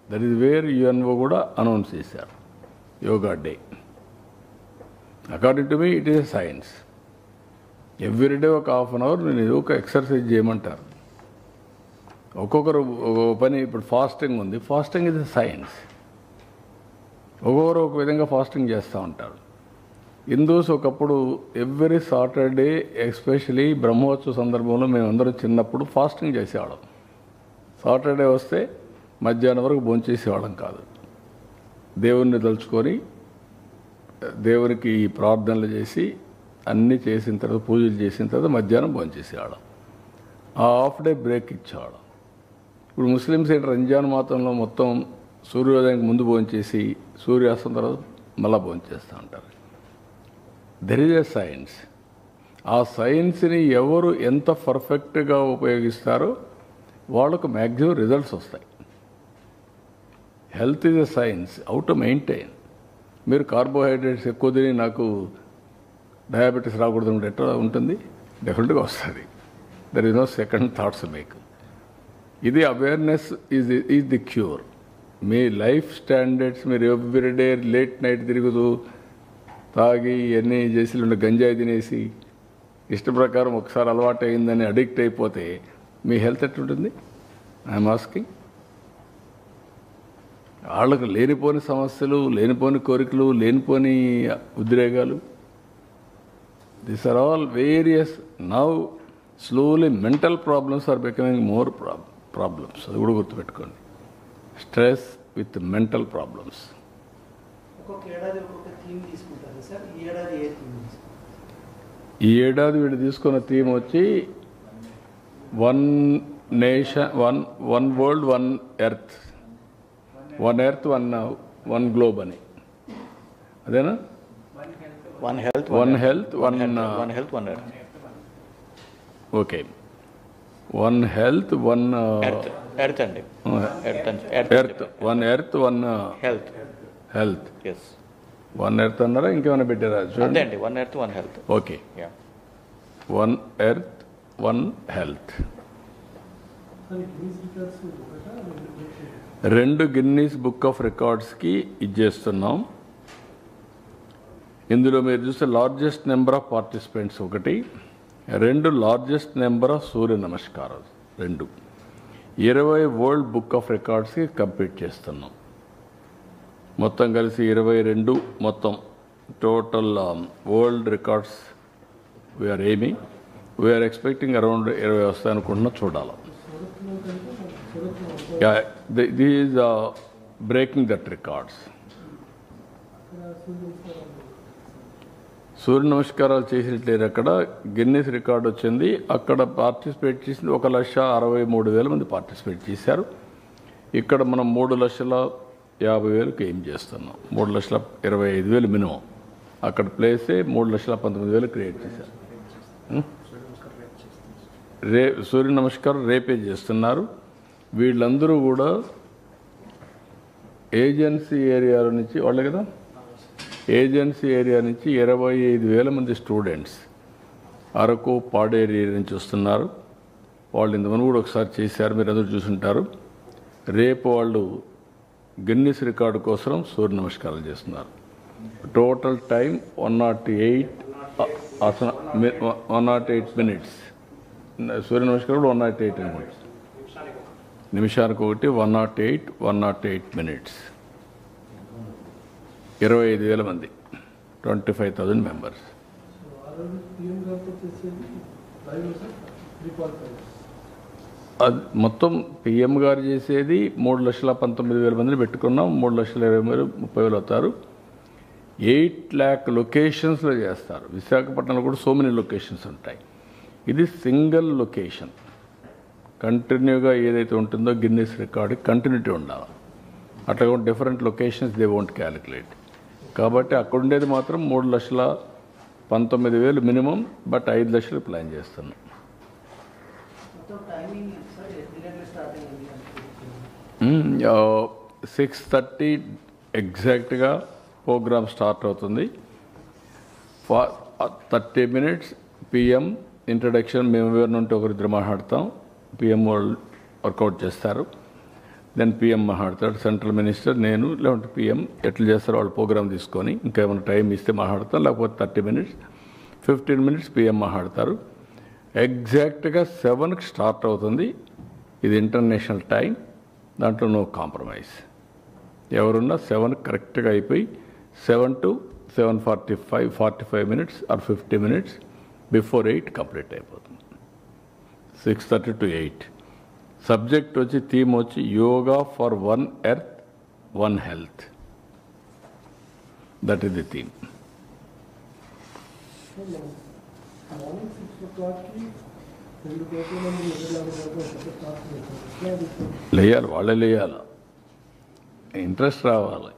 That is where UNO కూడా అనౌన్స్ చేశారు yoga day. According to me it is a science. Every day ఒక హాఫ్ అన్ అవర్ నేను ఏదో ఒక ఎక్సర్సైజ్ చేయమంటారు. ఒక్కొక్కరు పని. ఇప్పుడు ఫాస్టింగ్ ఉంది, ఫాస్టింగ్ ఇస్ ఎ సైన్స్. ఒక్కొక్కరు ఒక విధంగా ఫాస్టింగ్ చేస్తూ ఉంటారు. హిందూస్ ఒకప్పుడు ఎవ్రీ సాటర్డే ఎస్పెషలీ బ్రహ్మోత్సవ సందర్భంలో మేమందరం చిన్నప్పుడు ఫాస్టింగ్ చేసేవాళ్ళం. సాటర్డే వస్తే మధ్యాహ్నం వరకు భోంచేసేవాళ్ళం కాదు. దేవుణ్ణి తలుచుకొని దేవునికి ప్రార్థనలు చేసి అన్నీ చేసిన తర్వాత పూజలు చేసిన తర్వాత మధ్యాహ్నం భోంచేసేవాళ్ళం. ఆ హాఫ్ డే బ్రేక్ ఇచ్చేవాళ్ళం. ఇప్పుడు ముస్లిమ్స్ ఏంటి, రంజాన్ మాతంలో మొత్తం సూర్యోదయానికి ముందు భోంచేసి సూర్యాస్తం తర్వాత మళ్ళా భోంచేస్తూ ఉంటారు. There is a science. ఆ సైన్స్ని ఎవరు ఎంత పర్ఫెక్ట్గా ఉపయోగిస్తారో వాళ్ళకు మ్యాక్సిమం రిజల్ట్స్ వస్తాయి. Health is a science, how to maintain. మీరు కార్బోహైడ్రేట్స్ ఎక్కువ తిని నాకు డయాబెటీస్ రాకూడదు అంటే ఎట్లా ఉంటుంది? డెఫినెట్గా వస్తుంది. There is no second thoughts మీకు. ఇది అవేర్నెస్ ఈజ్ ది క్యూర్. మీ లైఫ్ స్టాండర్డ్స్ మీరు ఎవ్రీడే లేట్ నైట్ తిరుగుతూ తాగి ఇవన్నీ చేసి గంజాయి తినేసి ఇష్ట ప్రకారం ఒకసారి అలవాటు అయిందని అడిక్ట్ అయిపోతే మీ హెల్త్ ఎట్లుంటుంది? I'm asking. వాళ్ళకు లేనిపోని సమస్యలు, లేనిపోని కోరికలు, లేనిపోని ఉద్రేగాలు. These are all various. Now slowly mental problems are becoming more problems. అది కూడా గుర్తుపెట్టుకోండి. Stress with mental problems. ఈ ఏడాది వీళ్ళు తీసుకున్న థీమ్ వచ్చి one nation, one world, one earth. One earth, one globe అని. అదేనా? One health, one health, one health, one earth. Okay. One health, one earth అండి. Earth, one earth, one health. Health. Yes. One earth అన్నారా ఇంకేమైనా పెట్టారా? అంతే అండి. One earth, one health. Okay. One earth, one health. 2 Guinness book of రికార్డ్స్కి ఇచ్చేస్తున్నాం. ఇందులో మీరు చూస్తే largest number of participants 1, 2 largest number of Surya నమస్కారాలు 2, 20 వరల్డ్ బుక్ ఆఫ్ రికార్డ్స్కి కంప్లీట్ చేస్తున్నాం. మొత్తం కలిసి 22 మొత్తం total world records we're aiming. We're expecting around 20 వస్తాయి అనుకుంటున్నా. చూడాలి. This is breaking that records. సూర్య నమస్కారాలు చేసినట్లేరు. అక్కడ గిన్నెస్ రికార్డ్ వచ్చింది. అక్కడ పార్టిసిపేట్ చేసింది 1,63,000 మంది పార్టిసిపేట్ చేశారు. ఇక్కడ మనం 3,50,000కి ఏం చేస్తున్నాం. 3,25,000 మినిమం. అక్కడ ప్లేసే 3,19,000 క్రియేట్ చేశారు. సూర్య నమస్కారం రేపే చేస్తున్నారు. వీళ్ళందరూ కూడా ఏజెన్సీ ఏరియాల నుంచి వాళ్ళే కదా, ఏజెన్సీ ఏరియా నుంచి 25,000 మంది స్టూడెంట్స్ అరకు పాడేరు ఏరియా నుంచి వస్తున్నారు. వాళ్ళు ఇంతమంది కూడా ఒకసారి చేశారు, మీరు అందరూ చూసుంటారు. రేపు వాళ్ళు గిన్నిస్ రికార్డు కోసం సూర్య నమస్కారాలు చేస్తున్నారు. Total time 108 minutes. సూర్య నమస్కారం కూడా 108 మినిట్స్, నిమిషానికి ఒకటి 108 మినిట్స్. 25,000 మంది, 25,000 మెంబర్స్. అది మొత్తం పిఎం గారు చేసేది 3,19,000 మందిని పెట్టుకున్నాం. 3,20,030 అవుతారు. 8 lakh లొకేషన్స్లో చేస్తారు. విశాఖపట్నంలో కూడా సో మెనీ లొకేషన్స్ ఉంటాయి. ఇది సింగిల్ లొకేషన్. కంటిన్యూగా ఏదైతే ఉంటుందో గిన్నిస్ రికార్డు కంటిన్యూటీ ఉండాలి. అట్లా కూడా different locations they won't calculate. కాబట్టి అక్కడ ఉండేది మాత్రం 3,19,000 మినిమం, బట్ 5 లక్షలు ప్లాన్ చేస్తున్నాం. 6:30 ఎగ్జాక్ట్గా ప్రోగ్రామ్ స్టార్ట్ అవుతుంది. 30 minutes పిఎం ఇంట్రడక్షన్. మేము ఎవరిని ఉంటే ఒకరిద్దరు మాట్లాడతాం. పిఎం వాళ్ళు వర్కౌట్ చేస్తారు. దెన్ పిఎం మాట్లాడతాడు, సెంట్రల్ మినిస్టర్, నేను, లేకుంటే పిఎం ఎట్లా చేస్తారో వాళ్ళు ప్రోగ్రామ్ తీసుకొని ఇంకా ఏమైనా టైం ఇస్తే మాట్లాడతాం. లేకపోతే 30 minutes, 15 minutes పిఎం మాట్లాడతారు. ఎగ్జాక్ట్గా 7కి స్టార్ట్ అవుతుంది. ఇది ఇంటర్నేషనల్ టైం, దాంట్లో నో కాంప్రమైజ్. ఎవరున్నా 7కి కరెక్ట్గా అయిపోయి 7 to 7:45, 45 minutes or 50 minutes before 8 complete అయిపోతుంది. 6:30 to 8. సబ్జెక్ట్ వచ్చి, థీమ్ వచ్చి yoga for 1 earth 1 health. That is the theme. Morning 6 o'clockకి 2 కోట్ల మంది లేయాలి, వాళ్ళే లేయాలి, ఇంట్రెస్ట్ రావాలి.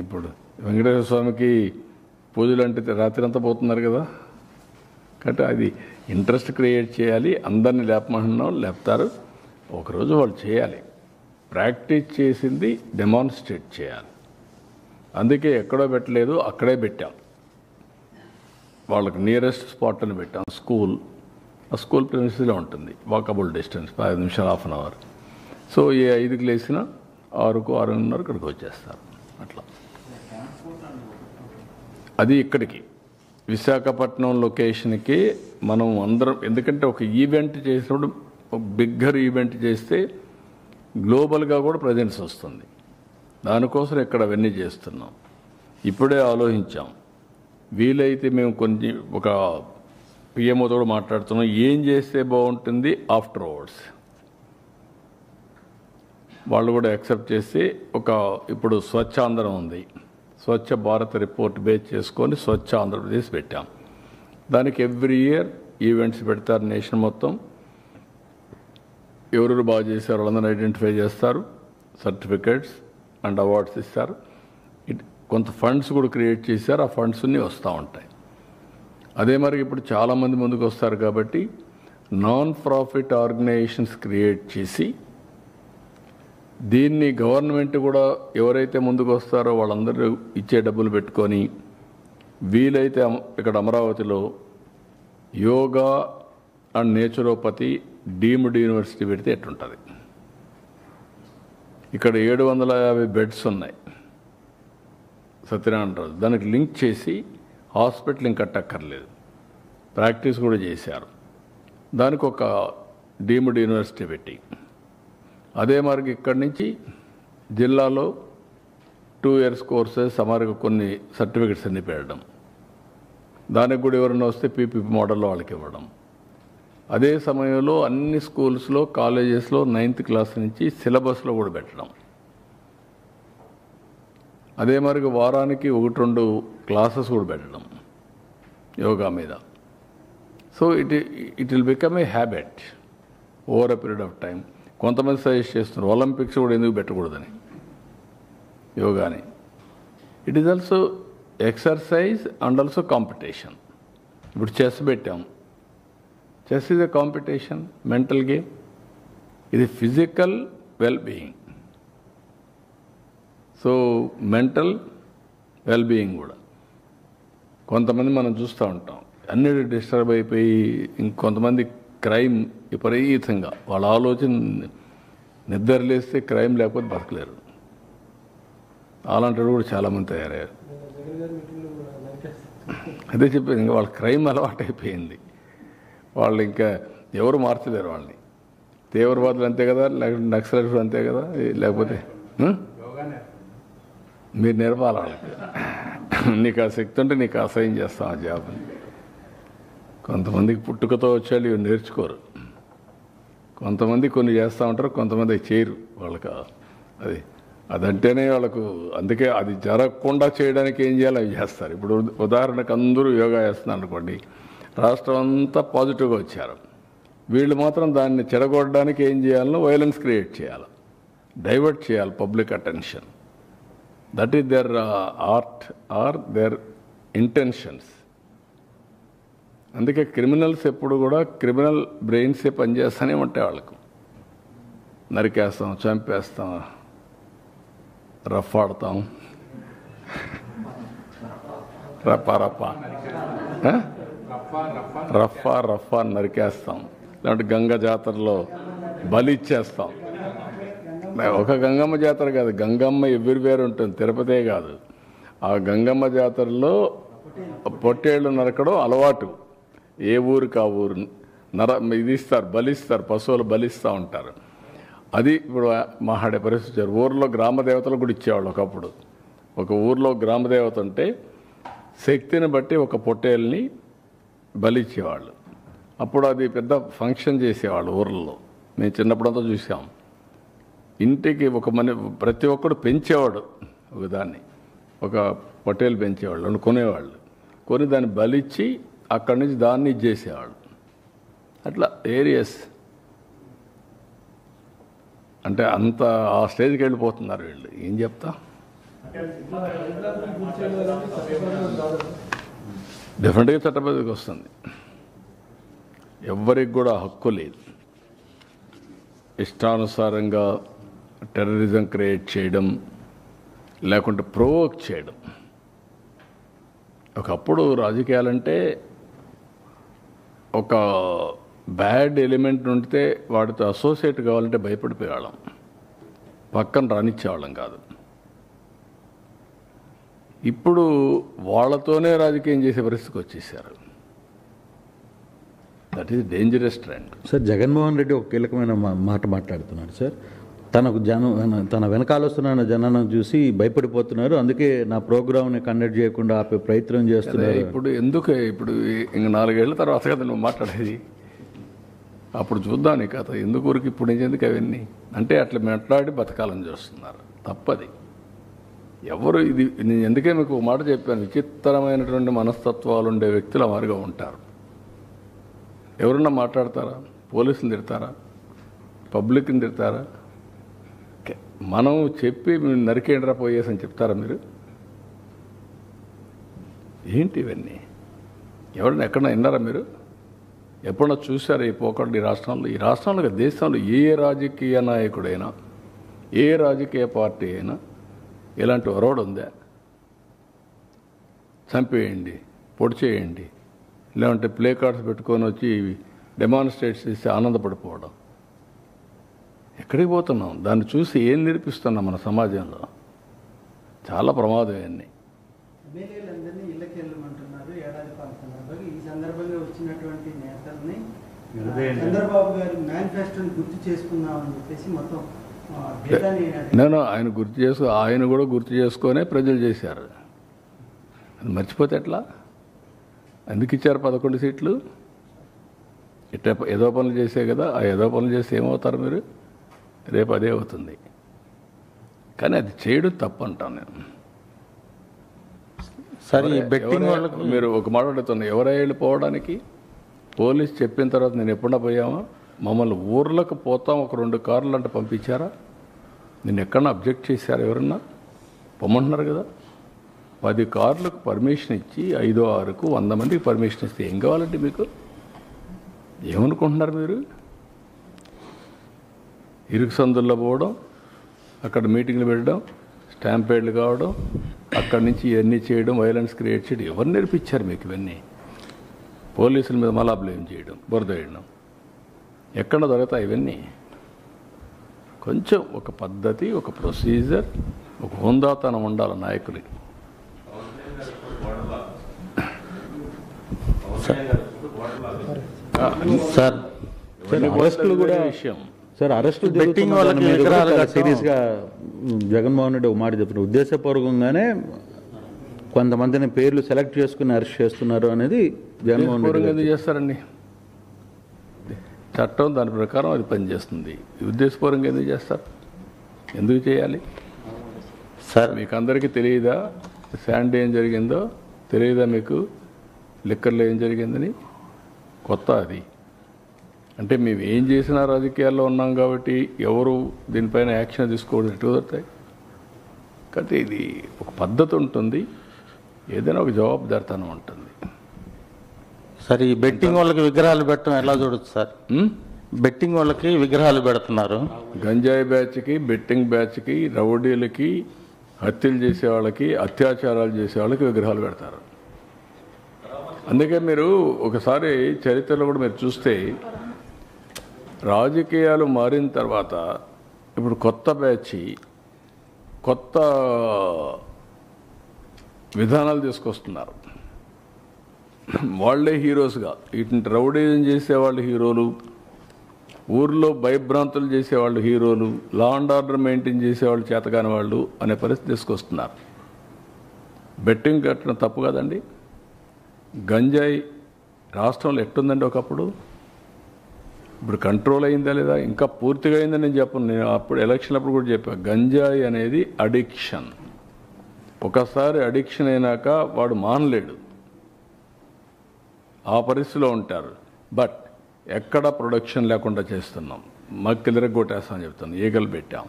ఇప్పుడు వెంకటేశ్వర స్వామికి పూజలు అంటే రాత్రి అంతా పోతున్నారు కదా, కాబట్టి అది ఇంట్రెస్ట్ క్రియేట్ చేయాలి. అందరినీ లేపమంటున్నాం, లేపుతారు. ఒకరోజు వాళ్ళు చేయాలి. ప్రాక్టీస్ చేసింది డెమాన్స్ట్రేట్ చేయాలి. అందుకే ఎక్కడో పెట్టలేదు, అక్కడే పెట్టాం. వాళ్ళకి నియరెస్ట్ స్పాట్ అని పెట్టాం. స్కూల్, ఆ స్కూల్ ప్రిన్సిపల్లో ఉంటుంది, వాకబుల్ డిస్టెన్స్ 5 నిమిషాలు, 1/2 hour. సో ఏ 5కి లేచినా 6కు 6:30 ఇక్కడికి వచ్చేస్తారు. అట్లా అది ఇక్కడికి విశాఖపట్నం లొకేషన్కి మనం అందరం, ఎందుకంటే ఒక ఈవెంట్ చేసినప్పుడు, ఒక బిగ్గర్ ఈవెంట్ చేస్తే గ్లోబల్గా కూడా ప్రజెన్స్ వస్తుంది. దానికోసం ఇక్కడ అవన్నీ చేస్తున్నాం. ఇప్పుడే ఆలోచించాం, వీలైతే మేము ఒక పిఎంఓతో కూడా మాట్లాడుతున్నాం, ఏం చేస్తే బాగుంటుంది ఆఫ్టర్ అవర్స్. వాళ్ళు కూడా యాక్సెప్ట్ చేసి ఇప్పుడు స్వచ్ఛ ఆంధ్రం ఉంది, స్వచ్ఛ భారత్ రిపోర్ట్ బేస్ చేసుకొని స్వచ్ఛ ఆంధ్రప్రదేశ్ పెట్టాం. దానికి ఎవ్రీ ఇయర్ ఈవెంట్స్ పెడతారు నేషన్ మొత్తం. ఎవరెవరు బాగా చేశారు వాళ్ళందరూ ఐడెంటిఫై చేస్తారు, సర్టిఫికేట్స్ అండ్ అవార్డ్స్ ఇస్తారు. కొంత ఫండ్స్ కూడా క్రియేట్ చేశారు, ఆ ఫండ్స్ అన్నీ వస్తూ ఉంటాయి. అదే మరి ఇప్పుడు చాలామంది ముందుకు వస్తారు కాబట్టి నాన్ ప్రాఫిట్ ఆర్గనైజేషన్స్ క్రియేట్ చేసి దీన్ని గవర్నమెంట్ కూడా ఎవరైతే ముందుకు వస్తారో వాళ్ళందరూ ఇచ్చే డబ్బులు పెట్టుకొని, వీలైతే ఇక్కడ అమరావతిలో yoga and naturopathy deemed university పెడితే ఎట్లుంటుంది. ఇక్కడ 750 బెడ్స్ ఉన్నాయి సత్యనారాయణ రాజు. దానికి లింక్ చేసి హాస్పిటల్ ఇంకా కట్టక్కర్లేదు, ప్రాక్టీస్ కూడా చేశారు. దానికి ఒక డీమ్డ్ యూనివర్సిటీ పెట్టి, అదే మరి ఇక్కడి నుంచి జిల్లాలో 2 years కోర్సెస్ సుమారుగా కొన్ని సర్టిఫికెట్స్ అన్ని పెట్టడం, దానికి కూడా ఎవరైనా వస్తే పీపీపీ మోడల్లో వాళ్ళకి ఇవ్వడం. అదే సమయంలో అన్ని స్కూల్స్లో, కాలేజెస్లో 9th class నుంచి సిలబస్లో కూడా పెట్టడం. అదే మరి వారానికి 1-2 క్లాసెస్ కూడా పెట్టడం యోగా మీద. So it will become a habit over a period of time. కొంతమంది సజెస్ట్ చేస్తున్నారు ఒలింపిక్స్ కూడా ఎందుకు పెట్టకూడదని యోగాని. It is also exercise and also competition. ఇప్పుడు చెస్ పెట్టాం, chess is a competition, mental game. ఇది physical wellbeing, so mental wellbeing కూడా. కొంతమంది మనం చూస్తూ ఉంటాం అన్నిటి డిస్టర్బ్ అయిపోయి, ఇంకొంతమంది క్రైమ్ విపరీతంగా వాళ్ళ ఆలోచన నిద్రలేస్తే క్రైమ్ లేకపోతే బతకలేరు. అలాంటి కూడా చాలామంది తయారయ్యారు. జగన్ గారి మీటింగ్లో కూడా నరికేస్తారు. అదే చెప్పేది, ఇంకా వాళ్ళ క్రైమ్ అలవాటు అయిపోయింది. వాళ్ళు ఇంకా ఎవరు మార్చలేరు వాళ్ళని. తీవ్రవాదులు అంతే కదా, లేకపోతే నక్సలైట్లు అంతే కదా, లేకపోతే మీరు నేర్పాలి వాళ్ళకి. నీకు ఆ శక్తి ఉంటే నీకు అసహ్యం చేస్తాం ఆ జాబ్ని. కొంతమందికి పుట్టుకతో వచ్చేవాళ్ళు ఇవి నేర్చుకోరు. కొంతమంది కొన్ని చేస్తూ ఉంటారు, కొంతమంది చేయరు. వాళ్ళకి అదంటేనే వాళ్ళకు, అందుకే అది జరగకుండా చేయడానికి ఏం చేయాలో అవి చేస్తారు. ఇప్పుడు ఉదాహరణకు అందరూ యోగా చేస్తున్నారు అనుకోండి, రాష్ట్రం అంతా పాజిటివ్గా వచ్చారు. వీళ్ళు మాత్రం దాన్ని చెడగొట్టడానికి ఏం చేయాలో వైలెన్స్ క్రియేట్ చేయాలి, డైవర్ట్ చేయాలి public attention. That is their art or their intentions. అందుకే క్రిమినల్స్ ఎప్పుడు కూడా క్రిమినల్ బ్రెయిన్సే పనిచేస్తూనే ఉంటాయి. వాళ్ళకు నరికేస్తాం, చంపేస్తాం, రఫ్ ఆడతాం, రఫా నరికేస్తాం. లేదంటే గంగ జాతరలో బలి ఇచ్చేస్తాం. ఒక గంగమ్మ జాతర కాదు, గంగమ్మ ఎవ్రీవేర్ ఉంటుంది, తిరుపతే కాదు. ఆ గంగమ్మ జాతరలో పొట్టేళ్ళు నరకడం అలవాటు. ఏ ఊరికి ఆ ఊరు ఇది ఇస్తారు, బలిస్తారు, పశువులు బలిస్తూ ఉంటారు. అది ఇప్పుడు మాట్లాడే పరిస్థితి వచ్చారు. ఊర్లో గ్రామదేవతలు కూడా ఇచ్చేవాళ్ళు ఒకప్పుడు. ఒక ఊర్లో గ్రామదేవత ఉంటే శక్తిని బట్టి ఒక పొట్టేల్ని బలిచ్చేవాళ్ళు. అప్పుడు అది పెద్ద ఫంక్షన్ చేసేవాళ్ళు ఊర్లలో. మేము చిన్నప్పుడంతా చూసాం. ఇంటికి ప్రతి ఒక్కడు పెంచేవాడు ఒకదాన్ని, ఒక పొట్టేలు పెంచేవాళ్ళు, కొనేవాళ్ళు. కొని దాన్ని బలిచ్చి అక్కడి నుంచి దాన్ని ఇచ్చేసేవాళ్ళు. అట్లా ఏరియస్ అంటే అంత ఆ స్టేజ్కి వెళ్ళిపోతున్నారు వీళ్ళు. ఏం చెప్తా, డెఫినెట్గా చట్టబద్ధకి వస్తుంది. ఎవ్వరికి కూడా హక్కు లేదు ఇష్టానుసారంగా టెర్రరిజం క్రియేట్ చేయడం, లేకుంటే ప్రొవోక్ చేయడం. ఒకప్పుడు రాజకీయాలంటే ఒక బ్యాడ్ ఎలిమెంట్ ఉంటే వాడితో అసోసియేట్ కావాలంటే భయపడిపోయేవాళ్ళం, పక్కన రానిచ్చేవాళ్ళం కాదు. ఇప్పుడు వాళ్ళతోనే రాజకీయం చేసే పరిస్థితికి వచ్చేసారు. That is dangerous trend. Sir, Jaganmohan Reddy ఒక కీలకమైన మాట మాట్లాడుతున్నాడు సార్. తన వెనకాల వస్తున్న జనాన్ని చూసి భయపడిపోతున్నారు, అందుకే నా ప్రోగ్రామ్ని కండక్ట్ చేయకుండా ఆపే ప్రయత్నం చేస్తున్నారు. ఇప్పుడు ఎందుకు ఇప్పుడు ఇంక 4 ఏళ్ల తర్వాత కదా నువ్వు మాట్లాడేది, అప్పుడు చూద్దాం నీ కథ. ఎందుకు ఊరికి ఇప్పుడు ఎందుకు అవన్నీ అంటే అట్లా మాట్లాడి బతకాలని చూస్తున్నారు. తప్పది. ఎవరు ఇది నేను ఎందుకే మీకు ఒక మాట చెప్పాను, విచిత్రమైనటువంటి మనస్తత్వాలు ఉండే వ్యక్తులు మారిగా ఉంటారు. ఎవరన్నా మాట్లాడతారా? పోలీసులు తిడతారా? పబ్లిక్ని తిడతారా? మనం చెప్పి నరికేండ్రా పోయేసి అని చెప్తారా మీరు? ఏంటి ఇవన్నీ? ఎవరైనా ఎక్కడన్నా విన్నారా మీరు? ఎప్పుడన్నా చూసారా ఈ పోకడ ఈ రాష్ట్రంలో? ఈ రాష్ట్రంలో దేశంలో ఏ రాజకీయ నాయకుడైనా, ఏ రాజకీయ పార్టీ అయినా ఇలాంటి ఒరవడు ఉందా? చంపేయండి, పొడి చేయండి, లేదంటే ప్లే కార్డ్స్ పెట్టుకొని వచ్చి డెమాన్స్ట్రేట్స్ చేసి ఆనందపడిపోవడం. ఎక్కడికి పోతున్నాం? దాన్ని చూసి ఏం నేర్పిస్తున్నాం మన సమాజంలో? చాలా ప్రమాదం ఇవన్నీ. ఎమ్మెల్యేలందరినీ ఇళ్ళకి వెళ్ళమంటున్నారు ఏడాది పాలన సందర్భంగా. ఈ సందర్భంగా వచ్చినటువంటి నేతల్ని చంద్రబాబు గారు మేనిఫెస్టోని గుర్తు చేసుకున్నామని చెప్పేసి మొత్తం నేను ఆయన కూడా గుర్తు చేసుకొనే ప్రజలు చేశారు. అది మర్చిపోతే ఎట్లా? ఎందుకు ఇచ్చారు 11 సీట్లు? ఇట్లా ఏదో పనులు చేసే కదా. ఆ ఏదో పనులు చేస్తే ఏమవుతారు మీరు? రేపు అదే అవుతుంది. కానీ అది చేయడం తప్పు అంటాను నేను. సరే, బెట్టింగ్ వాళ్ళకు మీరు ఒక మాట అడుగుతున్నా, ఎవరై వెళ్ళిపోవడానికి? పోలీస్ చెప్పిన తర్వాత నేను ఎప్పుడన్నా పోయామా? మమ్మల్ని ఊర్లకు పోతాం ఒక 2 కార్లు అంటే పంపించారా? నేను ఎక్కడన్నా అబ్జెక్ట్ చేశారా? ఎవరన్నా పొమ్మంటున్నారు కదా. 10 కార్లకు పర్మిషన్ ఇచ్చి 5, 6కు 100 మందికి పర్మిషన్ ఇస్తే ఏం కావాలంటే మీకు? ఏమనుకుంటున్నారు మీరు? ఇరుకు సందుల్లో పోవడం, అక్కడ మీటింగ్లు పెట్టడం, స్టాంపేడ్లు కావడం, అక్కడి నుంచి ఇవన్నీ చేయడం, వైలెన్స్ క్రియేట్ చేయడం. ఎవరు నేర్పించారు మీకు ఇవన్నీ? పోలీసుల మీద మళ్ళా బ్లేమ్ చేయడం, బురద వేయడం. ఎక్కడ దొరుకుతాయి ఇవన్నీ? కొంచెం ఒక పద్ధతి, ఒక ప్రొసీజర్, ఒక హుందాతనం ఉండాలి నాయకులకి. సార్ అరెస్టులు కూడా విషయం సార్ అరెస్టులు బెట్టింగ్ వాళ్ళకి విగ్రహాలు కట్టడం. సీరియస్గా జగన్మోహన్ రెడ్డి ఒక మాట చెప్తున్నారు, ఉద్దేశపూర్వకంగానే కొంతమందిని పేర్లు సెలెక్ట్ చేసుకుని అరెస్ట్ చేస్తున్నారు అనేది జగన్మోహన్ రెడ్డి ఎందుకు చేస్తారండి? చట్టం దాని ప్రకారం అది పనిచేస్తుంది. ఉద్దేశపూర్వకంగా ఎందుకు చేస్తారు? ఎందుకు చేయాలి? సార్ మీకు అందరికీ తెలియదా శాండీ ఏం జరిగిందో? తెలియదా మీకు లిక్కర్లో ఏం జరిగిందని? కొత్త అది అంటే మేము ఏం చేసినా రాజకీయాల్లో ఉన్నాం కాబట్టి ఎవరు దీనిపైన యాక్షన్ తీసుకోవడం ఎటు కుదురుతాయి? కాబట్టి ఇది ఒక పద్ధతి ఉంటుంది, ఏదైనా ఒక జవాబుదారితనం ఉంటుంది. సార్ ఈ బెట్టింగ్ వాళ్ళకి విగ్రహాలు పెట్టడం ఎలా చూడొచ్చు సార్? బెట్టింగ్ వాళ్ళకి విగ్రహాలు పెడుతున్నారు. గంజాయి బ్యాచ్కి, బెట్టింగ్ బ్యాచ్కి, రౌడీలకి, హత్యలు చేసే వాళ్ళకి, అత్యాచారాలు చేసే వాళ్ళకి విగ్రహాలు పెడతారు. అందుకే మీరు ఒకసారి చరిత్రలో కూడా మీరు చూస్తే రాజకీయాలు మారిన తర్వాత ఇప్పుడు కొత్త బ్యాచ్ కొత్త విధానాలు తీసుకొస్తున్నారు. వాళ్లే హీరోస్గా, ఇటు రౌడీజం చేసేవాళ్ళు హీరోలు, ఊర్లో భయభ్రాంతులు చేసేవాళ్ళు హీరోలు, లా అండ్ ఆర్డర్ మెయింటైన్ చేసేవాళ్ళు చేతగాని వాళ్ళు అనే పరిస్థితి తీసుకొస్తున్నారు. బెట్టింగ్ కట్టడం తప్పు కదండి. గంజాయి రాష్ట్రంలో ఎట్టుందండి ఒకప్పుడు? ఇప్పుడు కంట్రోల్ అయిందా లేదా? ఇంకా పూర్తిగా అయిందని నేను చెప్పను. నేను అప్పుడు ఎలక్షన్ అప్పుడు కూడా చెప్పాను, గంజాయి అనేది అడిక్షన్. ఒకసారి అడిక్షన్ అయినాక వాడు మానలేడు, ఆ పరిస్థితిలో ఉంటారు. బట్ ఎక్కడ ప్రొడక్షన్ లేకుండా చేస్తున్నాం, మక్కిలిరగొట్టేస్తామని చెప్తాను, ఈగలు పెట్టాం.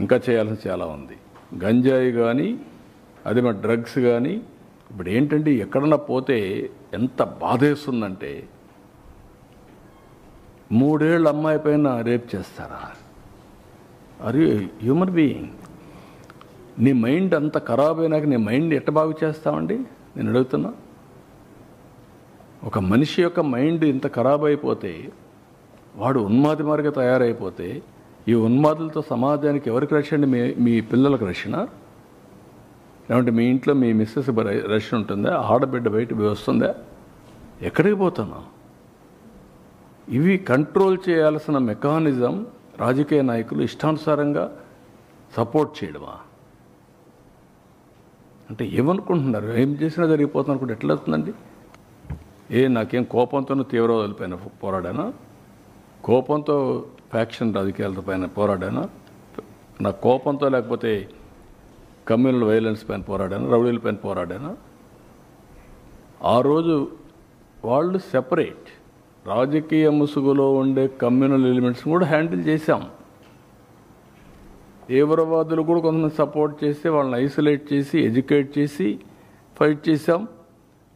ఇంకా చేయాల్సిన చాలా ఉంది. గంజాయి కానీ అది మన డ్రగ్స్ కానీ ఇప్పుడు ఏంటంటే ఎక్కడన్నా పోతే ఎంత బాధేస్తుందంటే 3 ఏళ్ళ అమ్మాయి పైన రేప్ చేస్తారా? అరే హ్యూమన్ బీయింగ్, నీ మైండ్ అంత ఖరాబ్ అయినాక నీ మైండ్ ఎట్ట బాగు చేస్తామండి? నేను అడుగుతున్నా. ఒక మనిషి యొక్క మైండ్ ఇంత ఖరాబ్ అయిపోతే, వాడు ఉన్మాది మార్గ తయారైపోతే, ఈ ఉన్మాదులతో సమాజానికి ఎవరికి రక్షణ? మీ పిల్లలకు రక్షణ? లేదంటే మీ ఇంట్లో మీ మిస్సెస్ రక్షణ ఉంటుందా? ఆడబిడ్డ బయట వస్తుందా? ఎక్కడికి పోతున్నావు? ఇవి కంట్రోల్ చేయాల్సిన మెకానిజం రాజకీయ నాయకులు ఇష్టానుసారంగా సపోర్ట్ చేయడమా? అంటే ఏమనుకుంటున్నారు? ఏం చేసినా జరిగిపోతుంది అనుకుంటే ఎట్లా అవుతుందండి? నాకేం కోపంతోనూ తీవ్రవాదుల పైన పోరాడానా? కోపంతో ఫ్యాక్షన్ రాజకీయాల పైన పోరాడానా? నా కోపంతో లేకపోతే కమ్యూనల్ వైలెన్స్ పైన పోరాడానా? రౌడీల పైన పోరాడానా? ఆ రోజు వాళ్ళు సెపరేట్, రాజకీయ ముసుగులో ఉండే కమ్యూనల్ ఎలిమెంట్స్ కూడా హ్యాండిల్ చేశాం. తీవ్రవాదులు కూడా కొంతమంది సపోర్ట్ చేసి వాళ్ళని ఐసోలేట్ చేసి ఎడ్యుకేట్ చేసి ఫైట్ చేశాం.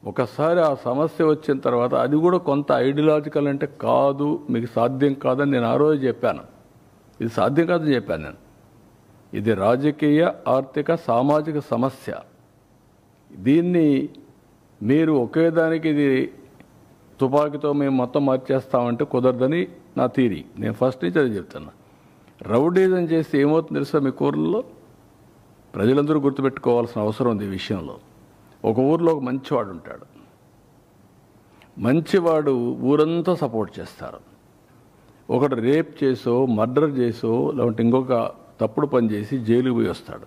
ఒకసారి ఆ సమస్య వచ్చిన తర్వాత అది కూడా కొంత ఐడియాలజికల్ అంటే కాదు, మీకు సాధ్యం కాదని నేను ఆ రోజు చెప్పాను. ఇది సాధ్యం కాదని చెప్పాను నేను. ఇది రాజకీయ, ఆర్థిక, సామాజిక సమస్య. దీన్ని మీరు ఒకే దానికి ఇది తుపాకీతో మేము మొత్తం మార్చేస్తామంటే కుదరదని నా థీరీ. నేను ఫస్ట్ నుంచి అది చెప్తున్నా. రౌడీజం చేస్తే ఏమవుతుంది తెలుసా? మీ ఊర్లలో ప్రజలందరూ గుర్తుపెట్టుకోవాల్సిన అవసరం ఉంది ఈ విషయంలో. ఒక ఊర్లో ఒక మంచివాడు ఉంటాడు. మంచివాడు ఊరంతా సపోర్ట్ చేస్తారు. ఒకడు రేప్ చేసో, మర్డర్ చేసో, లేదంటే ఇంకొక తప్పుడు పని చేసి జైలుకి పోయి వస్తాడు.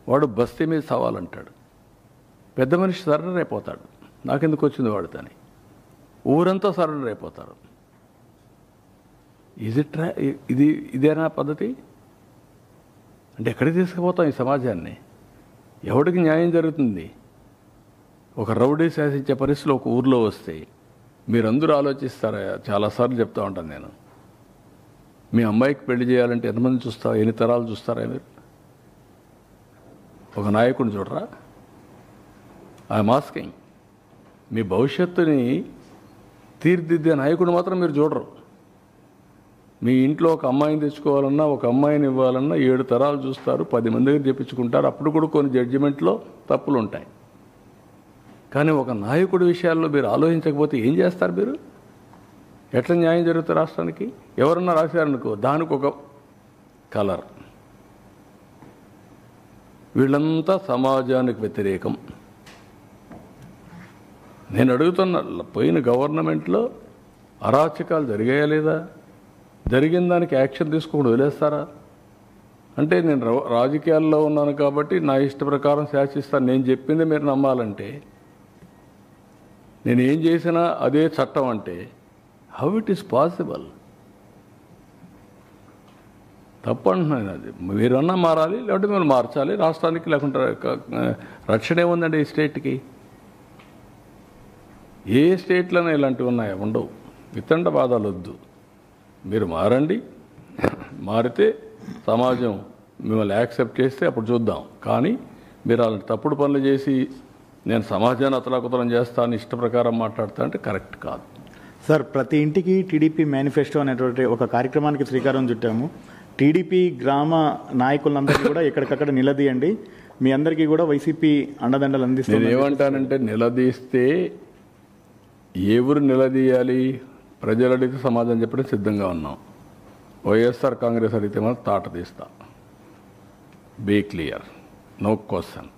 వాడు బస్తీ మీద సవాలంటాడు. పెద్ద మనిషి సరెండర్ అయిపోతాడు. నాకెందుకు వచ్చింది వాడితోని? ఊరంతా సరెండర్ అయిపోతారు. ఇదేనా పద్ధతి? అంటే ఎక్కడికి తీసుకుపోతాం ఈ సమాజాన్ని? ఎవడికి న్యాయం జరుగుతుంది? ఒక రౌడీ శాసించే పరిస్థితులు ఒక ఊర్లో వస్తే మీరందరూ ఆలోచిస్తారా? చాలాసార్లు చెప్తా ఉంటాను నేను. మీ అమ్మాయికి పెళ్లి చేయాలంటే ఎంతమంది చూస్తారా? ఎన్ని తరాలు చూస్తారా మీరు? ఒక నాయకుడిని చూడరా? I'm asking. మీ భవిష్యత్తుని తీర్చిదిద్దే నాయకుడు మాత్రం మీరు చూడరు. మీ ఇంట్లో ఒక అమ్మాయిని తెచ్చుకోవాలన్నా, ఒక అమ్మాయిని ఇవ్వాలన్నా 7 తరాలు చూస్తారు, 10 మంది దగ్గర చెప్పించుకుంటారు. అప్పుడు కూడా కొన్ని జడ్జిమెంట్లో తప్పులు ఉంటాయి. కానీ ఒక నాయకుడి విషయాల్లో మీరు ఆలోచించకపోతే ఏం చేస్తారు మీరు? ఎట్లా న్యాయం జరుగుతుంది రాష్ట్రానికి? ఎవరన్నా రాశారనుకో దానికి ఒక కలర్. వీళ్ళంతా సమాజానికి వ్యతిరేకం. నేను అడుగుతున్న, పోయిన గవర్నమెంట్లో అరాచకాలు జరిగాయా లేదా? జరిగిన దానికి యాక్షన్ తీసుకోకుండా వదిలేస్తారా? అంటే నేను రాజకీయాల్లో ఉన్నాను కాబట్టి నా ఇష్ట ప్రకారం శాసిస్తాను, నేను చెప్పింది మీరు నమ్మాలంటే, నేను ఏం చేసినా అదే చట్టం అంటే హౌ ఇట్ ఈస్ పాసిబుల్? తప్పంటున్నాను. అది మీరన్నా మారాలి, లేకపోతే మీరు మార్చాలి రాష్ట్రానికి. లేకుంటే రక్షణ ఏముందండి ఈ స్టేట్కి? ఏ స్టేట్లోనే ఇలాంటివి ఉన్నాయా? ఉండవు. వితండ బాధలు వద్దు, మీరు మారండి. మారితే సమాజం మిమ్మల్ని యాక్సెప్ట్ చేస్తే అప్పుడు చూద్దాం. కానీ మీరు అలాంటి తప్పుడు పనులు చేసి నేను సమాజాన్ని అతలాకుతలం చేస్తాను ఇష్ట ప్రకారం మాట్లాడతా అంటే కరెక్ట్ కాదు. సార్, ప్రతి ఇంటికి టీడీపీ మేనిఫెస్టో అనేటువంటి ఒక కార్యక్రమానికి శ్రీకారం చుట్టాము. టీడీపీ గ్రామ నాయకులందరికీ కూడా ఎక్కడికక్కడ నిలదీయండి, మీ అందరికీ కూడా వైసీపీ అండదండలు అందిస్తుంది. నేను ఏమంటానంటే, నిలదీస్తే ఏ ఊరు నిలదీయాలి? ప్రజలు అడిగితే సమాధానం చెప్పడం సిద్ధంగా ఉన్నాం. వైఎస్ఆర్ కాంగ్రెస్ అడిగితే మనం తాట తీస్తా. Be clear, no question.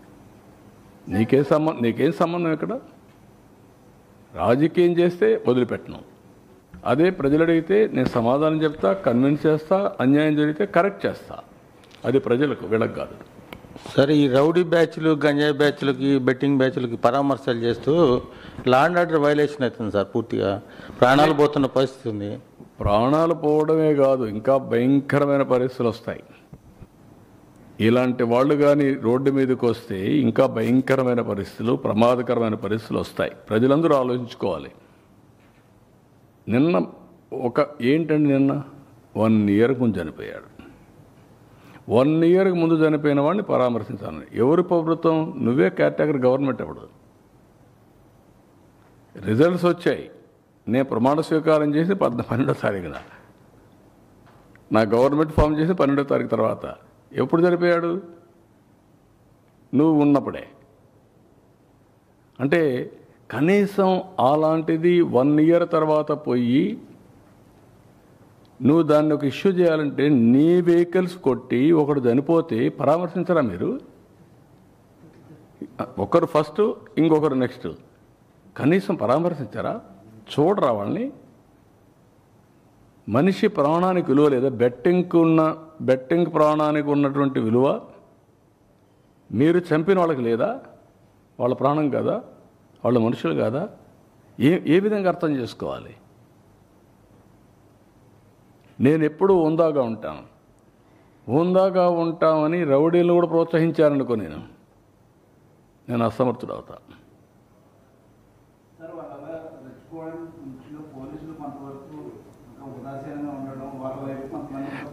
నీకేం సంబంధం ఇక్కడ? రాజకీయం చేస్తే వదిలిపెట్టను. అదే ప్రజలు అడిగితే నేను సమాధానం చెప్తా, కన్విన్స్ చేస్తా, అన్యాయం జరిగితే కరెక్ట్ చేస్తా. అది ప్రజలకు, వీళ్ళకి కాదు. సరే, ఈ రౌడీ బ్యాచ్లు, గంజాయి బ్యాచ్లకి, బెట్టింగ్ బ్యాచ్లకి పరామర్శలు చేస్తూ లా అండ్ ఆర్డర్ వైలేషన్ అవుతుంది సార్. పూర్తిగా ప్రాణాలు పోతున్న పరిస్థితి ఉంది. ప్రాణాలు పోవడమే కాదు, ఇంకా భయంకరమైన పరిస్థితులు వస్తాయి. ఇలాంటి వాళ్ళు కానీ రోడ్డు మీదకి వస్తే ఇంకా భయంకరమైన పరిస్థితులు, ప్రమాదకరమైన పరిస్థితులు వస్తాయి. ప్రజలందరూ ఆలోచించుకోవాలి. నిన్న నిన్న 1 ఇయర్ ముందు చనిపోయాడు. 1 ఇయర్కి ముందు చనిపోయిన వాడిని పరామర్శించాలని ఎవరు ప్రభుత్వం? నువ్వే కేటగిరీ గవర్నమెంట్. అప్పుడు రిజల్ట్స్ వచ్చాయి. నేను ప్రమాణ స్వీకారం చేసి 12వ తారీఖున, నా గవర్నమెంట్ ఫామ్ చేసి 12వ తారీఖు తర్వాత. ఎప్పుడు చనిపోయాడు? నువ్వు ఉన్నప్పుడే. అంటే కనీసం అలాంటిది 1 ఇయర్ తర్వాత పోయి నువ్వు దాన్ని ఒక ఇష్యూ చేయాలంటే నీ వెహికల్స్ కొట్టి ఒకడు చనిపోతే పరామర్శించరా మీరు? ఒకరు ఫస్ట్, ఇంకొకరు నెక్స్ట్. కనీసం పరామర్శించారా? చూడరా వాళ్ళని? మనిషి ప్రాణానికి విలువ లేదా? బెట్టింగ్ ప్రాణానికి ఉన్నటువంటి విలువ మీరు చంపిన వాళ్ళకి లేదా? వాళ్ళ ప్రాణం కాదా? వాళ్ళ మనుషులు కాదా? ఏ విధంగా అర్థం చేసుకోవాలి? నేను ఎప్పుడూ హుందాగా ఉంటామని రౌడీలు కూడా ప్రోత్సహించారనుకో, నేను అసమర్థుడు అవుతా.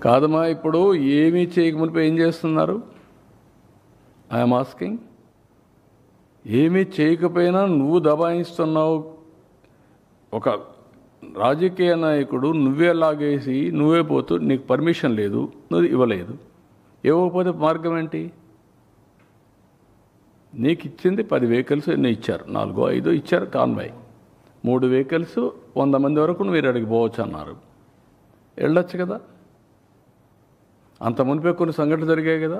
కాదమ్మా, ఇప్పుడు ఏమీ చేయకమునిపై ఏం చేస్తున్నారు? I'm asking. ఏమీ చేయకపోయినా నువ్వు దబాయిస్తున్నావు. ఒక రాజకీయ నాయకుడు నువ్వే లాగేసి నువ్వే పోతూ, నీకు పర్మిషన్ లేదు, నువ్వు ఇవ్వలేదు. ఇవ్వకపోతే మార్గం ఏంటి? నీకు ఇచ్చింది 10 వెహికల్స్ ఎన్నో ఇచ్చారు, 4-5 ఇచ్చారు కాన్వాయ్. 3 వెహికల్స్ 100 మంది వరకు మీరు అడిగి పోవచ్చు అన్నారు. వెళ్ళొచ్చు కదా? అంత మునిపే కొన్ని సంఘటనలు జరిగాయి కదా.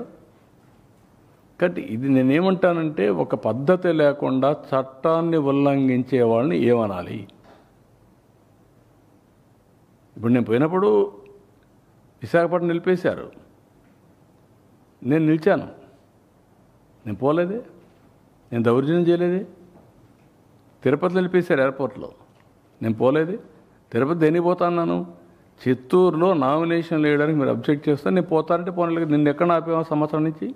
కాబట్టి ఇది నేనేమంటానంటే, ఒక పద్ధతి లేకుండా చట్టాన్ని ఉల్లంఘించే వాళ్ళని ఏమనాలి? ఇప్పుడు నేను పోయినప్పుడు విశాఖపట్నం నిలిపేశారు, నేను నిలిచాను. నేను పోలేదే, నేను దౌర్జన్యం చేయలేదే. తిరుపతిలో నిలిపేశారు ఎయిర్పోర్ట్లో, నేను పోలేదే. తిరుపతి దేనికి పోతా అన్నాను? చిత్తూరులో నామినేషన్ వేయడానికి మీరు అబ్జెక్ట్ చేస్తే నేను పోతానంటే పోనలేదు. నిన్ను ఎక్కడ ఆపేవా? సంవత్సరం నుంచి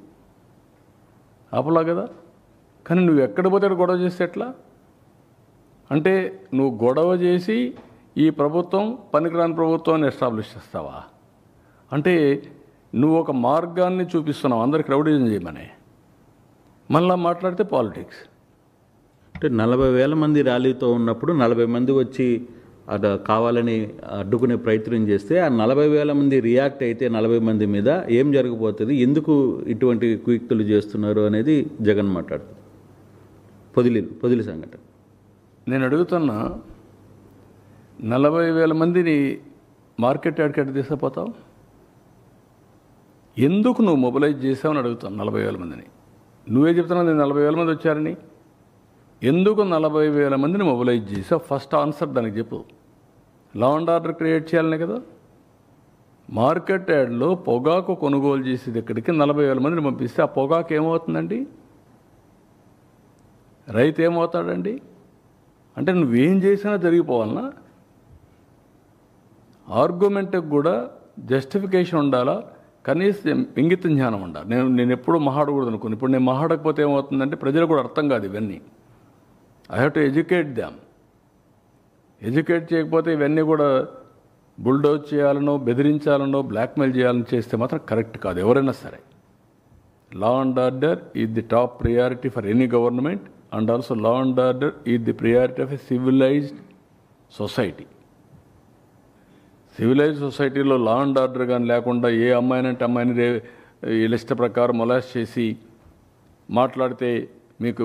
ఆపలా కదా. కానీ నువ్వు ఎక్కడ పోతే గొడవ చేస్తే ఎట్లా? అంటే నువ్వు గొడవ చేసి ఈ ప్రభుత్వం పనికిరాని ప్రభుత్వాన్ని ఎస్టాబ్లిష్ చేస్తావా? అంటే నువ్వు ఒక మార్గాన్ని చూపిస్తున్నావు అందరికి రౌడీజం చేయమని. మళ్ళా మాట్లాడితే పాలిటిక్స్. అంటే 40,000 మంది ర్యాలీతో ఉన్నప్పుడు 40 మంది వచ్చి అది కావాలని అడ్డుకునే ప్రయత్నం చేస్తే ఆ 40,000 మంది రియాక్ట్ అయితే 40 మంది మీద ఏం జరగబోతుంది, ఎందుకు ఇటువంటి కుయుక్తులు చేస్తున్నారు అనేది జగన్ మాట్లాడుతుంది. పొదిలి సంఘటన నేను అడుగుతున్నా, 40,000 మందిని మార్కెట్ యార్డ్కి తీసుకుపోతావు? ఎందుకు నువ్వు మొబిలైజ్ చేసావని అడుగుతాను. 40,000 మందిని నువ్వే చెప్తున్నావు నేను 40,000 మంది వచ్చారని. ఎందుకు 40,000 మందిని మొబిలైజ్ చేసావు? ఫస్ట్ ఆన్సర్ దానికి చెప్పు. లా అండ్ ఆర్డర్ క్రియేట్ చేయాలనే కదా. మార్కెట్ యార్డ్లో పొగాకు కొనుగోలు చేసేది ఇక్కడికి 40,000 మందిని పంపిస్తే ఆ పొగాకు ఏమవుతుందండి? రైతు ఏమవుతాడండి? అంటే నువ్వేం చేసినా జరిగిపోవాలనా? ఆర్గ్యుమెంట్కి కూడా జస్టిఫికేషన్ ఉండాలా, కనీసం ఇంగిత జ్ఞానం ఉండాలి. నేను ఎప్పుడూ మహాడకూడదు అనుకున్నాను. ఇప్పుడు నేను మహాడకపోతే ఏమవుతుందంటే ప్రజలు కూడా అర్థం కాదు ఇవన్నీ. I have to educate them. Educate చేయకపోతే ఇవన్నీ కూడా బుల్డోజ్ చేయాలనో బెదిరించాలనో బ్లాక్మెయిల్ చేయాలని చేస్తే మాత్రం కరెక్ట్ కాదు ఎవరైనా సరే. Law and order is the top priority for any government and also law and order is the priority of a civilised society. Civilised సొసైటీలో లా అండ్ ఆర్డర్ కానీ లేకుండా ఏ అమ్మాయినంటే అమ్మాయిని వీళ్ళ ఇష్ట ప్రకారం మొలాస్ట్ చేసి మాట్లాడితే మీకు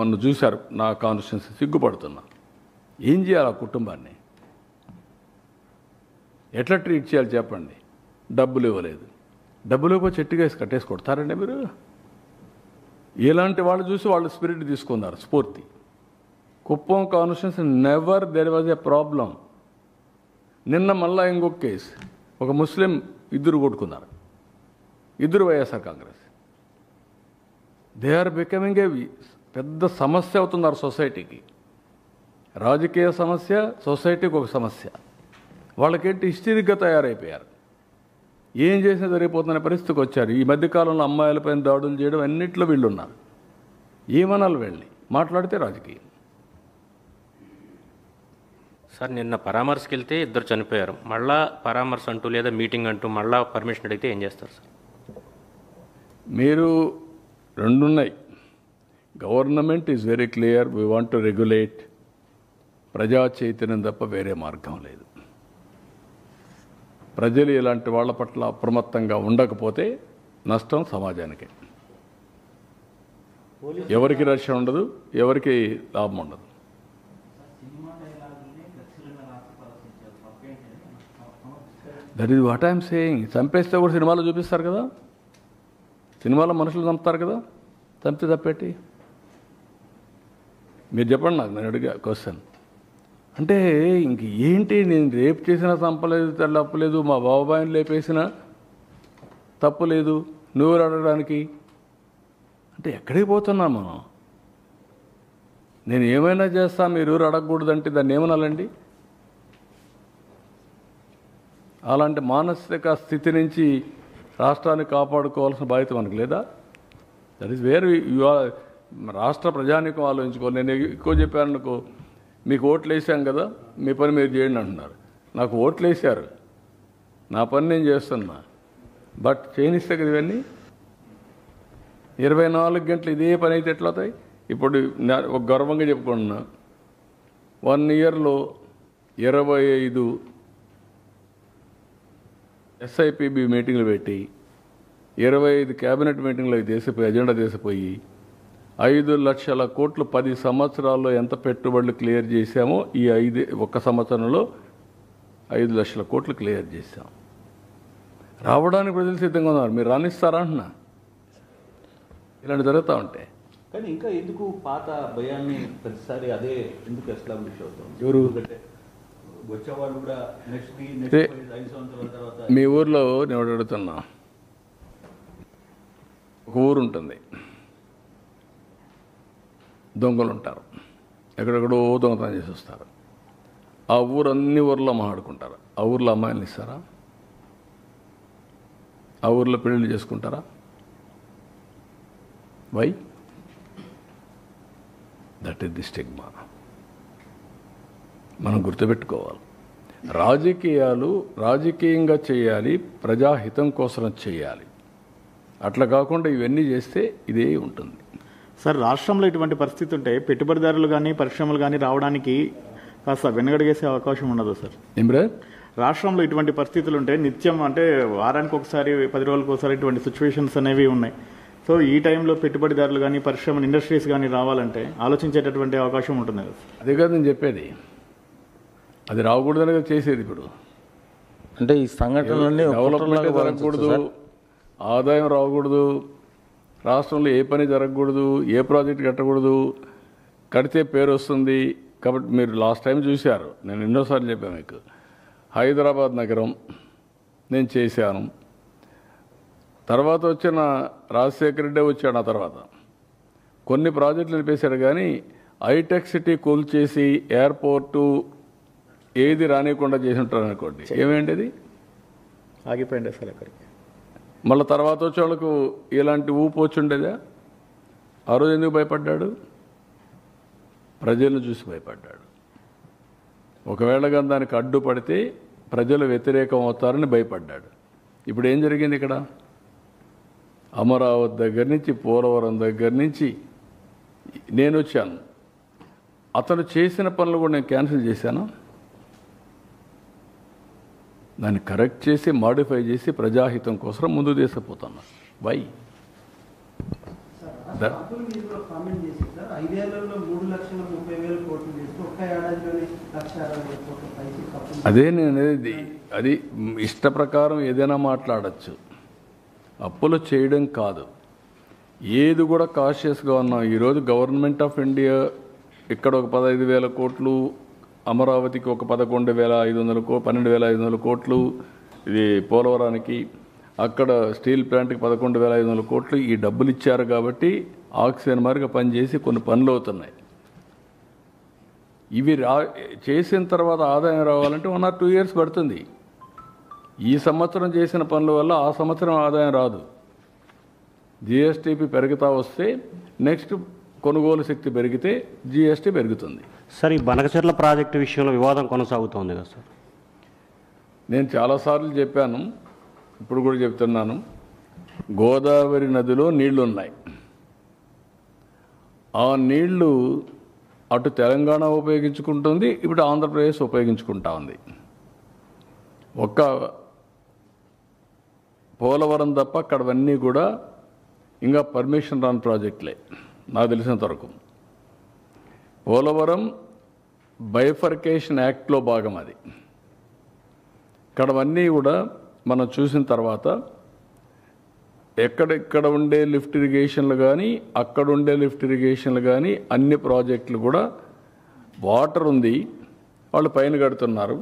మొన్న చూశారు నా కాన్స్టిట్యున్సీ. సిగ్గుపడుతున్నా. ఏం చేయాలి ఆ కుటుంబాన్ని? ఎట్లా ట్రీట్ చేయాలి చెప్పండి? డబ్బులు ఇవ్వలేదు. డబ్బులు ఇవ్వకపోతే చెట్టుకేసి కట్టేసి కొడతారండి మీరు? ఇలాంటి వాళ్ళు చూసి వాళ్ళు స్పిరిట్ తీసుకున్నారు, స్ఫూర్తి. Kuppam constituency never there was a problem. నిన్న మళ్ళా ఇంకొక కేసు, ఒక ముస్లిం ఇద్దరు కొట్టుకున్నారు, ఇద్దరు YSR Congress. They are becoming a పెద్ద సమస్య అవుతున్నారు సొసైటీకి. రాజకీయ సమస్య, సొసైటీకి ఒక సమస్య. వాళ్ళకేంటి హిస్టరీగా తయారైపోయారు. ఏం చేసినా జరిగిపోతున్న పరిస్థితికి వచ్చారు. ఈ మధ్యకాలంలో అమ్మాయిలపైన దాడులు చేయడం అన్నింటిలో వీళ్ళు ఉన్నారు. ఏమనాలి వెళ్ళి మాట్లాడితే రాజకీయం. సార్ నిన్న పరామర్శకి వెళ్తే ఇద్దరు చనిపోయారు. మళ్ళా పరామర్శ అంటూ లేదా మీటింగ్ అంటూ మళ్ళా పర్మిషన్ అడిగితే ఏం చేస్తారు సార్? మీరు రెండున్నాయి. Government is very clear, we want to regulate. ప్రజా చైతన్యం తప్ప వేరే మార్గం లేదు. ప్రజలు ఇలాంటి వాళ్ళ పట్ల అప్రమత్తంగా ఉండకపోతే నష్టం సమాజానికి. ఎవరికి రక్షణ ఉండదు, ఎవరికి లాభం ఉండదు. That is what I'm saying. చంపేస్తే కూడా సినిమాలో చూపిస్తారు కదా, సినిమాలో మనుషులు చంపుతారు కదా, చంపితే తప్పేటి? మీరు చెప్పండి నాకు, నేను అడిగా క్వశ్చన్. అంటే ఇంక ఏంటి, నేను రేపు చేసినా చంపలేదు, తప్పలేదు, మా బాబాయిని లేపేసినా తప్పులేదు, నువ్వు అడగడానికి అంటే ఎక్కడికి పోతున్నాం మనం? నేను ఏమైనా చేస్తా, మీరు ఎవరు అడగకూడదంటే దాన్ని ఏమనాలండి? అలాంటి మానసిక స్థితి నుంచి రాష్ట్రాన్ని కాపాడుకోవాల్సిన బాధ్యత మనకు లేదా? దట్ ఈస్ వేర్ రాష్ట్ర ప్రజానికం ఆలోచించుకోవాలి. నేను ఎక్కువ చెప్పాను అనుకో, మీకు ఓట్లు వేసాం కదా, మీ పని మీరు చేయండి అంటున్నారు. నాకు ఓట్లు వేశారు, నా పని నేను చేస్తున్నా, బట్ చేయనిస్తే కదా ఇవన్నీ. 24 గంటలు ఇదే పని అయితే ఎట్లా అవుతాయి? ఇప్పుడు ఒక గర్వంగా చెప్పుకుంటున్నా, 1 ఇయర్లో 25 SIPB మీటింగ్లు పెట్టి 25 క్యాబినెట్ మీటింగ్లు దేశపోయి అజెండా దేశపోయి 5 లక్షల కోట్లు 10 సంవత్సరాల్లో ఎంత పెట్టుబడులు క్లియర్ చేశామో ఈ 1 సంవత్సరంలో 5 లక్షల కోట్లు క్లియర్ చేశాం. రావడానికి ప్రజలు సిద్ధంగా ఉన్నారు. మీరు రాణిస్తారా అంటున్నా? ఇలాంటి జరుగుతూ ఉంటే. కానీ ఇంకా ఎందుకు పాత భయాన్ని ప్రతిసారి అదే ఎందుకు ఎస్టాబ్లిష్ అవుతాం? ఎవరు వచ్చేవాళ్ళు కూడా నెక్స్ట్ 5 సంవత్సరాల తర్వాత. మీ ఊర్లో నేను అడుగుతున్నా, ఒక ఊరు ఉంటుంది, దొంగలు ఉంటారు, ఎక్కడెక్కడో దొంగతనం చేసి వస్తారు. ఆ ఊరు అన్ని ఊర్లో మాట్లాడుకుంటారు. ఆ ఊర్లో అమ్మాయిలు ఇస్తారా? ఆ ఊర్లో పెళ్ళిళ్ళు చేసుకుంటారా? Why? That is the stigma. మనం గుర్తుపెట్టుకోవాలి. రాజకీయాలు రాజకీయంగా చేయాలి, ప్రజాహితం కోసం చేయాలి. అట్లా కాకుండా ఇవన్నీ చేస్తే ఇదే ఉంటుంది. సార్, రాష్ట్రంలో ఇటువంటి పరిస్థితి ఉంటే పెట్టుబడిదారులు కానీ పరిశ్రమలు కానీ రావడానికి కాస్త వెనుగడిగేసే అవకాశం ఉండదు సార్? ఏమ్రా, రాష్ట్రంలో ఇటువంటి పరిస్థితులు ఉంటే నిత్యం అంటే వారానికి ఒకసారి 10 రోజులకు ఒకసారి ఇటువంటి సిచ్యువేషన్స్ అనేవి ఉన్నాయి. సో ఈ టైంలో పెట్టుబడిదారులు కానీ పరిశ్రమలు ఇండస్ట్రీస్ కానీ రావాలంటే ఆలోచించేటటువంటి అవకాశం ఉంటుంది కదా? అదే కాదు నేను చెప్పేది. అది రాకూడదని కదా చేసేది. ఇప్పుడు అంటే ఈ సంఘటనలన్నీ డెవలప్మెంట్ జరగకూడదు, ఆదాయం రాకూడదు, రాష్ట్రంలో ఏ పని జరగకూడదు, ఏ ప్రాజెక్ట్ కట్టకూడదు, కడితే పేరు వస్తుంది. కాబట్టి మీరు లాస్ట్ టైం చూశారు, నేను ఎన్నోసార్లు చెప్పాను మీకు, హైదరాబాద్ నగరం నేను చేశాను. తర్వాత వచ్చిన రాజశేఖర రెడ్డి వచ్చాడు. ఆ తర్వాత కొన్ని ప్రాజెక్టులు నిలిపేశాడు, కానీ హైటెక్ సిటీ కూల్చేసి ఎయిర్పోర్టు ఏది రానియకుండా చేసి ఉంటారు అనుకోండి, ఏమేంటి అది ఆగిపోయింది అసలు అక్కడికి. మళ్ళీ తర్వాత వచ్చే వాళ్ళకు ఇలాంటి ఊపు వచ్చి ఉండేదా? ఆ రోజు ఎందుకు భయపడ్డాడు? ప్రజలను చూసి భయపడ్డాడు. ఒకవేళ కానీ దానికి అడ్డుపడితే ప్రజలు వ్యతిరేకం అవుతారని భయపడ్డాడు. ఇప్పుడు ఏం జరిగింది ఇక్కడ? అమరావతి దగ్గర నుంచి, పోలవరం దగ్గర నుంచి నేను వచ్చాను. అతను చేసిన పనులు కూడా నేను క్యాన్సిల్ చేశాను. దాన్ని కరెక్ట్ చేసి మాడిఫై చేసి ప్రజాహితం కోసం ముందుకు తీసుకుపోతున్నా. వై కామెంట్ చేసి సార్ 5 ఏళ్లలో 3,30,000 కోట్లు చేస్తూ ఒక్క ఏడాదిలోనే 1,60,000 కోట్ల పైకి కప్పులు. అదే నేను అనేది. అది ఇష్ట ప్రకారం ఏదైనా మాట్లాడచ్చు, అప్పులు చేయడం కాదు. ఏది కూడా కాషియస్గా ఉన్నాం. ఈరోజు గవర్నమెంట్ ఆఫ్ ఇండియా ఇక్కడ ఒక 15,000 కోట్లు, అమరావతికి ఒక 11,500 12,500 కోట్లు, ఇది పోలవరానికి, అక్కడ స్టీల్ ప్లాంట్కి 11,500 కోట్లు. ఈ డబ్బులు ఇచ్చారు కాబట్టి ఆక్సిజన్ మార్గ పనిచేసి కొన్ని పనులు అవుతున్నాయి. ఇవి చేసిన తర్వాత ఆదాయం రావాలంటే 1 or 2 years పడుతుంది. ఈ సంవత్సరం చేసిన పనుల వల్ల ఆ సంవత్సరం ఆదాయం రాదు. జిఎస్టీపీ పెరుగుతా వస్తే నెక్స్ట్ కొనుగోలు శక్తి పెరిగితే జిఎస్టీ పెరుగుతుంది. సార్, ఈ బనకచెర్ల ప్రాజెక్టు విషయంలో వివాదం కొనసాగుతోంది కదా సార్? నేను చాలాసార్లు చెప్పాను, ఇప్పుడు కూడా చెప్తున్నాను. గోదావరి నదిలో నీళ్లు ఉన్నాయి. ఆ నీళ్లు అటు తెలంగాణ ఉపయోగించుకుంటుంది, ఇప్పుడు ఆంధ్రప్రదేశ్ ఉపయోగించుకుంటా ఉంది. ఒక్క పోలవరం తప్ప అక్కడవన్నీ కూడా ఇంకా పర్మిషన్ రాని ప్రాజెక్టులే నాకు తెలిసినంత వరకు. పోలవరం బైఫర్కేషన్ యాక్ట్లో భాగం అది. ఇక్కడవన్నీ కూడా మనం చూసిన తర్వాత ఎక్కడెక్కడ ఉండే లిఫ్ట్ ఇరిగేషన్లు కానీ, అక్కడ ఉండే లిఫ్ట్ ఇరిగేషన్లు కానీ, అన్ని ప్రాజెక్టులు కూడా వాటర్ ఉంది, వాళ్ళు పైన కడుతున్నారు.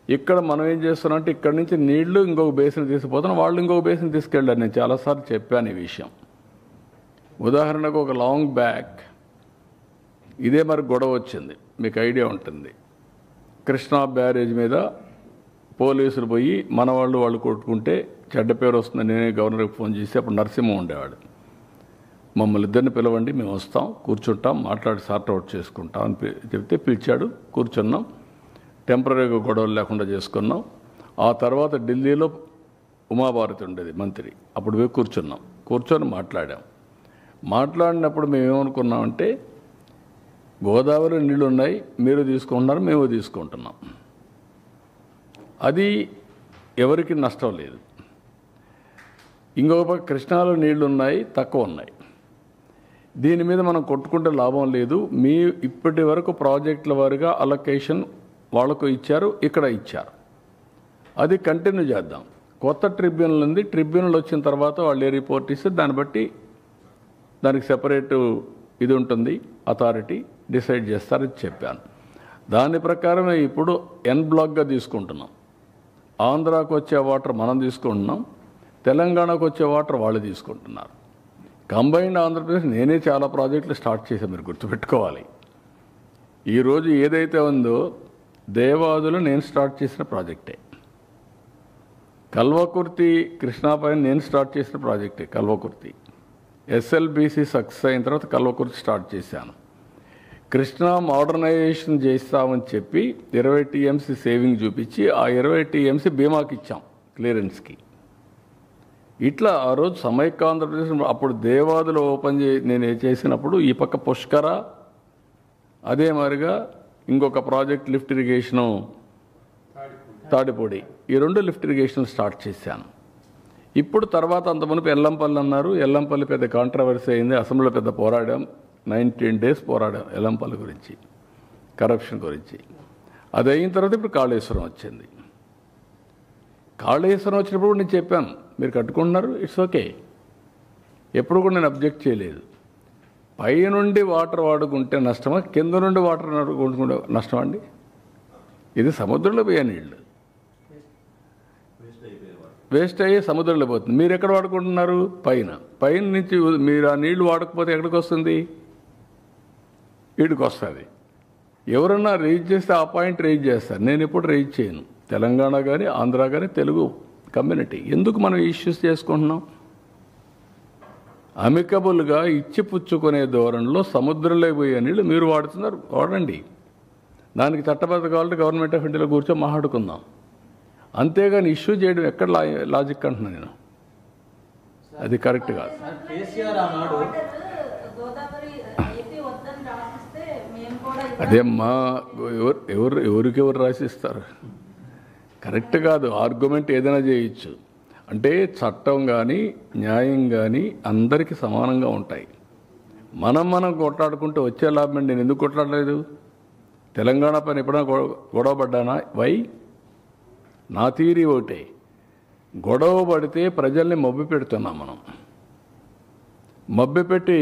ఇక్కడ మనం ఏం చేస్తున్నాం అంటే ఇక్కడ నుంచి నీళ్లు ఇంకొక బేసిన్ తీసుకుపోతున్నాం, వాళ్ళు ఇంకొక బేసిన్ తీసుకెళ్ళారు. నేను చాలాసార్లు చెప్పాను ఈ విషయం. ఉదాహరణకు ఒక లాంగ్ బ్యాక్ ఇదే మరి గొడవ వచ్చింది, మీకు ఐడియా ఉంటుంది. కృష్ణా బ్యారేజ్ మీద పోలీసులు పోయి మన వాళ్ళు కొట్టుకుంటే చెడ్డ పేరు వస్తుందని నేనే గవర్నర్కి ఫోన్ చేసి, అప్పుడు నరసింహ ఉండేవాడు, మమ్మల్ని ఇద్దరిని పిలవండి, మేము వస్తాం, కూర్చుంటాం, మాట్లాడి సార్ట్ అవుట్ చేసుకుంటాం అని చెప్తే పిలిచాడు. కూర్చున్నాం, టెంపరీగా గొడవలు లేకుండా చేసుకున్నాం. ఆ తర్వాత ఢిల్లీలో ఉమాభారతి ఉండేది మంత్రి, అప్పుడు పోయి కూర్చొని మాట్లాడినప్పుడు మేము ఏమనుకున్నామంటే, గోదావరి నీళ్ళు ఉన్నాయి, మీరు తీసుకుంటున్నారు, మేము తీసుకుంటున్నాం, అది ఎవరికి నష్టం లేదు. ఇంకొక పక్క కృష్ణాలో నీళ్లు ఉన్నాయి, తక్కువ ఉన్నాయి, దీని మీద మనం కొట్టుకుంటే లాభం లేదు. మీ ఇప్పటి వరకు ప్రాజెక్టుల వారిగా అలొకేషన్ వాళ్ళకు ఇచ్చారు, ఇక్కడ ఇచ్చారు, అది కంటిన్యూ చేద్దాం. కొత్త ట్రిబ్యునల్ ఉంది, ట్రిబ్యునల్ వచ్చిన తర్వాత వాళ్ళు ఏ రిపోర్ట్ ఇస్తే దాన్ని బట్టి దానికి సెపరేట్ ఇది ఉంటుంది, అథారిటీ డిసైడ్ చేస్తారని చెప్పాను. దాని ప్రకారమే ఇప్పుడు ఎన్ బ్లాక్గా తీసుకుంటున్నాం. ఆంధ్రాకు వచ్చే వాటర్ మనం తీసుకుంటున్నాం, తెలంగాణకు వచ్చే వాటర్ వాళ్ళు తీసుకుంటున్నారు. కంబైన్డ్ ఆంధ్రప్రదేశ్ నేనే చాలా ప్రాజెక్టులు స్టార్ట్ చేశాను, మీరు గుర్తుపెట్టుకోవాలి. ఈరోజు ఏదైతే ఉందో దేవాదులు నేను స్టార్ట్ చేసిన ప్రాజెక్టే, కల్వకుర్తి కృష్ణాపైన నేను స్టార్ట్ చేసిన ప్రాజెక్టే కల్వకుర్తి. ఎస్ఎల్బీసీ సక్సెస్ అయిన తర్వాత కల్వకుర్తి స్టార్ట్ చేశాను. కృష్ణా మోడర్నైజేషన్ చేస్తామని చెప్పి 20 టీఎంసీ సేవింగ్ చూపించి ఆ 20 టీఎంసీ బీమాకి ఇచ్చాం క్లియరెన్స్కి. ఇట్లా ఆ రోజు సమైక్య ఆంధ్రప్రదేశ్ అప్పుడు దేవాదులు నేను చేసినప్పుడు ఈ పక్క పుష్కర, అదే మాదిరిగా ఇంకొక ప్రాజెక్ట్ లిఫ్ట్ ఇరిగేషను తాడిపొడి, ఈ 2 లిఫ్ట్ ఇరిగేషన్ స్టార్ట్ చేశాను. ఇప్పుడు తర్వాత అంతమునుపు ఎల్లంపల్లి అన్నారు, ఎల్లంపల్లి పెద్ద కాంట్రవర్సీ అయింది, అసెంబ్లీలో పెద్ద పోరాడాం, 19 days పోరాడాం ఎల్లంపల్లి గురించి, కరప్షన్ గురించి. అది అయిన తర్వాత ఇప్పుడు కాళేశ్వరం వచ్చింది. కాళేశ్వరం వచ్చినప్పుడు కూడా నేను చెప్పాను, మీరు కట్టుకుంటున్నారు, ఇట్స్ ఓకే, ఎప్పుడు కూడా నేను అబ్జెక్ట్ చేయలేదు. పై నుండి వాటర్ వాడుకుంటే నష్టమా, కింద నుండి వాటర్ వాడుకుంటే నష్టమా అండి? ఇది సముద్రంలో పోయే నీళ్ళు, వేస్ట్ అయ్యి సముద్రంలో పోతుంది. మీరు ఎక్కడ వాడుకుంటున్నారు? పైన నుంచి మీరు ఆ నీళ్లు వాడకపోతే ఎక్కడికి వస్తుంది? వీడికి వస్తుంది. ఎవరన్నా రేజ్ చేస్తే ఆ పాయింట్ రేజ్ చేస్తారు, నేను ఎప్పుడు రేజ్ చేయను. తెలంగాణ కానీ ఆంధ్ర కానీ తెలుగు కమ్యూనిటీ ఎందుకు మనం ఇష్యూస్ చేసుకుంటున్నాం? అమికబుల్గా ఇచ్చి పుచ్చుకునే ధోరణిలో సముద్రంలో పోయే నీళ్ళు మీరు వాడుతున్నారు, వాడండి. దానికి చట్టబద్ధ కావాలంటే గవర్నమెంట్ ఆఫ్ ఇండియాలో కూర్చొని మాట్లాడుకుందాం. అంతేగాని ఇష్యూ చేయడం ఎక్కడ లాజిక్ అంటున్నాను నేను, అది కరెక్ట్ కాదు. అదేమ్మా, ఎవరికెవరు రాసిస్తారు? కరెక్ట్ కాదు. ఆర్గ్యుమెంట్ ఏదైనా చేయొచ్చు, అంటే చట్టం కానీ న్యాయం కానీ అందరికీ సమానంగా ఉంటాయి. మనం కొట్లాడుకుంటూ వచ్చే లాభం. నేను ఎందుకు కొట్లాడలేదు? తెలంగాణ పైన ఎప్పుడైనా గొడవపడ్డానా? వై? నా థియరీ ఒకటే, గొడవ పడితే ప్రజల్ని మభ్య పెడుతున్నాం మనం. మభ్య పెట్టి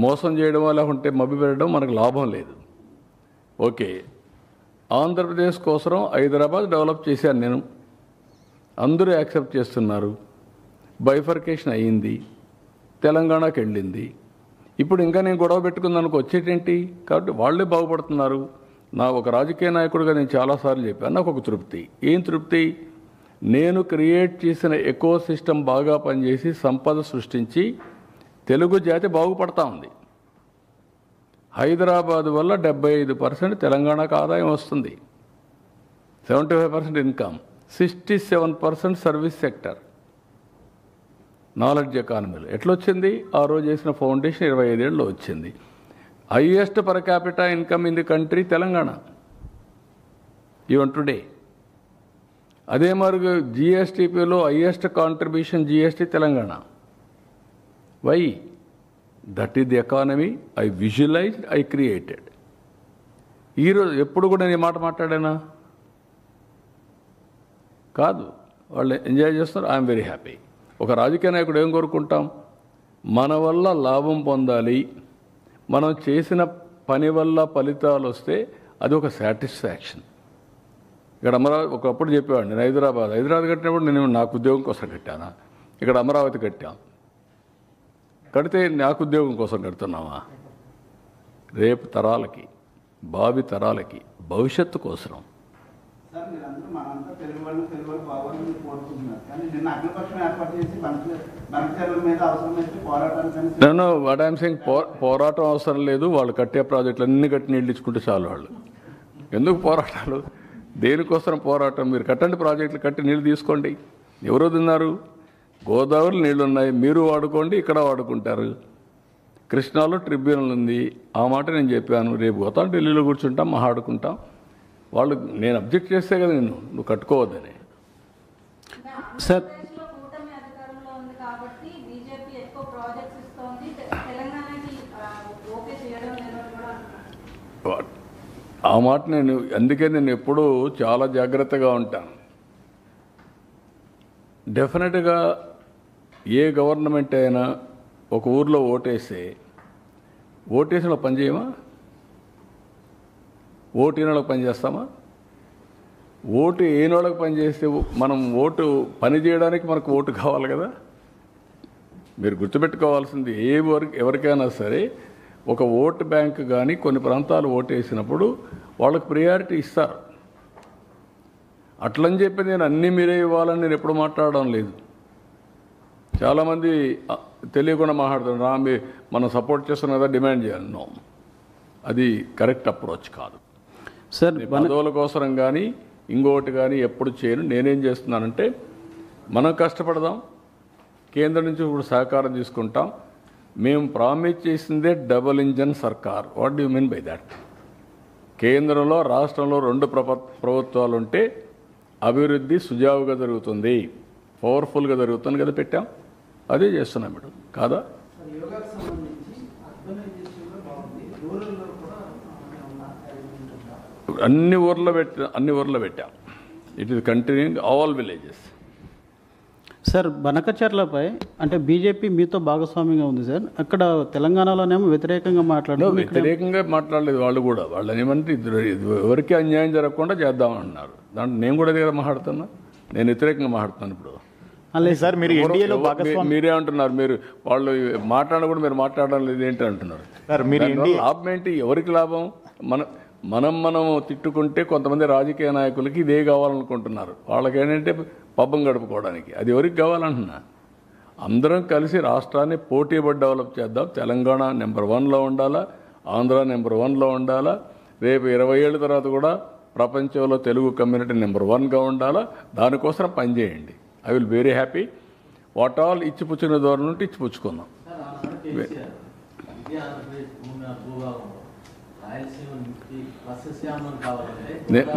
మోసం చేయడం వల్ల ఉంటే మభ్య పెట్టడం మనకు లాభం లేదు. ఓకే, ఆంధ్రప్రదేశ్ కోసం హైదరాబాద్ డెవలప్ చేశాను నేను, అందరూ యాక్సెప్ట్ చేస్తున్నారు. బైఫర్కేషన్ అయ్యింది, తెలంగాణకి వెళ్ళింది. ఇప్పుడు ఇంకా నేను గొడవ పెట్టుకుందానికి వచ్చేటేంటి? కాబట్టి వాళ్ళే బాగుపడుతున్నారు. నా ఒక రాజకీయ నాయకుడిగా నేను చాలాసార్లు చెప్పాను, నాకు ఒక తృప్తి. ఏం తృప్తి? నేను క్రియేట్ చేసిన ఎకో సిస్టమ్ బాగా పనిచేసి సంపద సృష్టించి తెలుగు జాతి బాగుపడతా ఉంది. హైదరాబాద్ వల్ల 75% తెలంగాణకు ఆదాయం వస్తుంది, 75% ఇన్కమ్, 67% సర్వీస్ సెక్టర్, నాలెడ్జ్ ఎకానమీలో. ఎట్లొచ్చింది? ఆ రోజు చేసిన ఫౌండేషన్ 25 ఏళ్ళలో వచ్చింది. Highest per capital income in the country Telangana even today. అదే మరి జిఎస్టీపీలో highest contribution GST Telangana. Why? That is the economy I visualized, I created. ఈరోజు ఎప్పుడు కూడా నేను మాట మాట్లాడానా? కాదు. వాళ్ళు ఎంజాయ్ చేస్తున్నారు, ఐఎమ్ వెరీ హ్యాపీ. ఒక రాజకీయ నాయకుడు ఏం కోరుకుంటాం? మన వల్ల లాభం పొందాలి, మనం చేసిన పని వల్ల ఫలితాలు వస్తే అది ఒక సాటిస్ఫాక్షన్. ఇక్కడ అమరావతి ఒకప్పుడు చెప్పేవాడు, నేను హైదరాబాద్ కట్టినప్పుడు నేను నాకు ఉద్యోగం కోసం కట్టానా? ఇక్కడ అమరావతి కట్టాం, కడితే నాకు ఉద్యోగం కోసం కడుతున్నావా? రేపు తరాలకి, భావి తరాలకి, భవిష్యత్తు కోసం. నేను వాట్ ఐఎమ్ సేయింగ్, పోరాటం అవసరం లేదు. వాళ్ళు కట్టే ప్రాజెక్టులు అన్ని కట్టి నీళ్ళు ఇచ్చుకుంటే చాలు. వాళ్ళు ఎందుకు పోరాటాలు? దేనికోసం పోరాటం? మీరు కట్టండి, ప్రాజెక్టులు కట్టి నీళ్ళు తీసుకోండి. ఎవరు తిన్నారు? గోదావరి నీళ్ళు ఉన్నాయి, మీరు వాడుకోండి, ఇక్కడ వాడుకుంటారు. కృష్ణాలో ట్రిబ్యునల్ ఉంది, ఆ మాట నేను చెప్పాను. రేపు పోతాం, ఢిల్లీలో కూర్చుంటాం, మాట్లాడుకుంటాం. వాళ్ళు నేను అబ్జెక్ట్ చేస్తే కదా నువ్వు కట్టుకోవద్దని. సార్, ఆ మాట నేను అందుకే నేను ఎప్పుడూ చాలా జాగ్రత్తగా ఉంటాను. డెఫినెట్గా ఏ గవర్నమెంట్ అయినా ఒక ఊర్లో ఓటేసిన పని చేయమా? ఓటు ఏనోళ్ళకి పనిచేస్తామా? ఓటు ఏనోళ్ళకి పనిచేస్తే మనం ఓటు పని చేయడానికి మనకు ఓటు కావాలి కదా. మీరు గుర్తుపెట్టుకోవాల్సింది, ఎవరికైనా సరే ఒక ఓటు బ్యాంక్ కానీ కొన్ని ప్రాంతాలు ఓటు వేసినప్పుడు వాళ్ళకి ప్రియారిటీ ఇస్తారు. అట్లని చెప్పి నేను అన్నీ మీరే ఇవ్వాలని నేను ఎప్పుడు మాట్లాడడం లేదు. చాలామంది తెలియకుండా మాట్లాడుతున్నారు, మనం సపోర్ట్ చేస్తున్నాం కదా, డిమాండ్ చేయాలి. నో, అది కరెక్ట్ అప్రోచ్ కాదు. సార్, పదవుల కోసం కానీ ఇంకోటి కానీ ఎప్పుడు చేయను. నేనేం చేస్తున్నానంటే, మనం కష్టపడదాం, కేంద్రం నుంచి ఇప్పుడు సహకారం తీసుకుంటాం. మేము ప్రామిస్ చేసిందే డబుల్ ఇంజన్ సర్కార్. What do you mean by that? కేంద్రంలో రాష్ట్రంలో 2 ప్రభుత్వాలు ఉంటే అభివృద్ధి సుజావుగా జరుగుతుంది, పవర్ఫుల్గా జరుగుతుంది కదా పెట్టాం. అదే చేస్తున్నాం మేడం, కాదా? అన్ని ఊర్లో పెట్టాం. It is continuing all villages. Sir బనకచర్లపై అంటే బీజేపీ మీతో భాగస్వామిగా ఉంది సార్. అక్కడ తెలంగాణలోనేమో వ్యతిరేకంగా వ్యతిరేకంగా మాట్లాడలేదు వాళ్ళు కూడా. వాళ్ళని ఏమంటే ఎవరికి అన్యాయం జరగకుండా చేద్దామన్నారు. దాంట్లో నేను కూడా దగ్గర మాట్లాడుతున్నా, నేను వ్యతిరేకంగా మాట్లాడుతున్నాను. ఇప్పుడు అలాగే సార్ మీరు ఎన్డీఏలో మీరేమంటున్నారు? మీరు వాళ్ళు మాట్లాడడం కూడా మీరు మాట్లాడడం లేదు ఏంటి అంటున్నారు. లాభం ఏంటి? ఎవరికి లాభం? మనం తిట్టుకుంటే కొంతమంది రాజకీయ నాయకులకి ఇదే కావాలనుకుంటున్నారు. వాళ్ళకి ఏంటంటే పబ్బం గడుపుకోవడానికి. అది ఎవరికి కావాలంటున్నా? అందరం కలిసి రాష్ట్రాన్ని పోటీపడి డెవలప్ చేద్దాం. తెలంగాణ నెంబర్ 1లో ఉండాలా, ఆంధ్ర నెంబర్ 1లో ఉండాలా. రేపు 20 ఏళ్ళ తర్వాత కూడా ప్రపంచంలో తెలుగు కమ్యూనిటీ నెంబర్ 1గా ఉండాలా. దానికోసం పనిచేయండి. I will very happy. What all ఇచ్చిపుచ్చిన ధోరణి నుండి ఇచ్చిపుచ్చుకుందాం.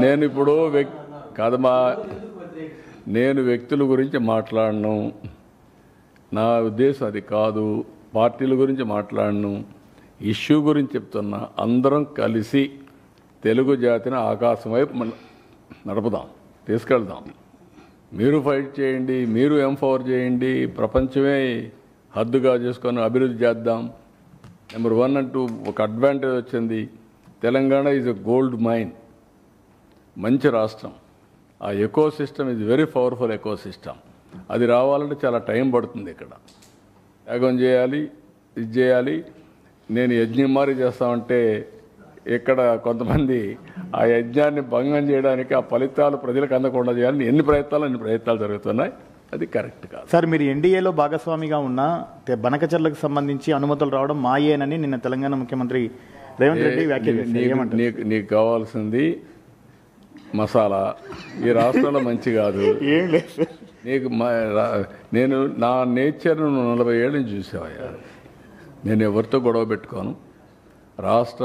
నేను ఇప్పుడు కాదమ్మా, నేను వ్యక్తుల గురించి మాట్లాడను. నా ఉద్దేశం అది కాదు. పార్టీల గురించి మాట్లాడను. ఇష్యూ గురించి చెప్తున్నా. అందరం కలిసి తెలుగు జాతిని ఆకాశం వైపు నడుపుదాం, తీసుకెళ్దాం. మీరు ఫైట్ చేయండి, మీరు ఎంపవర్ చేయండి. ప్రపంచమే హద్దుగా చేసుకొని అభివృద్ధి చేద్దాం. నెంబర్ 1 అంటూ ఒక అడ్వాంటేజ్ వచ్చింది. Telangana is a gold mine. మంచి రాష్ట్రం. ఆ ecosystem is very powerful ecosystem. అది రావాలంటే చాలా టైం పడుతుంది. ఇక్కడ యాగం చేయాలి, ఇది చేయాలి. నేను యజ్ఞం మారి చేస్తామంటే ఇక్కడ కొంతమంది ఆ యజ్ఞాన్ని భంగం చేయడానికి, ఆ ఫలితాలు ప్రజలకు అందకుండా చేయాలని అన్ని ప్రయత్నాలు జరుగుతున్నాయి. అది కరెక్ట్ కాదు. సార్ మీరు ఎన్డీఏలో భాగస్వామిగా ఉన్న బనకచర్లకు సంబంధించి అనుమతులు రావడం మాయేనని నిన్న తెలంగాణ ముఖ్యమంత్రి రేవంత్ రెడ్డి వ్యాఖ్యానించారు. నీకు కావాల్సింది మసాలా. ఈ రాష్ట్రంలో మంచి కాదు. ఏం లేదు నీకు నేను నా నేచర్ను 40 ఏళ్ళ నుంచి చూసావయ్యా. నేను ఎవరితో గొడవ పెట్టుకోను. రాష్ట్ర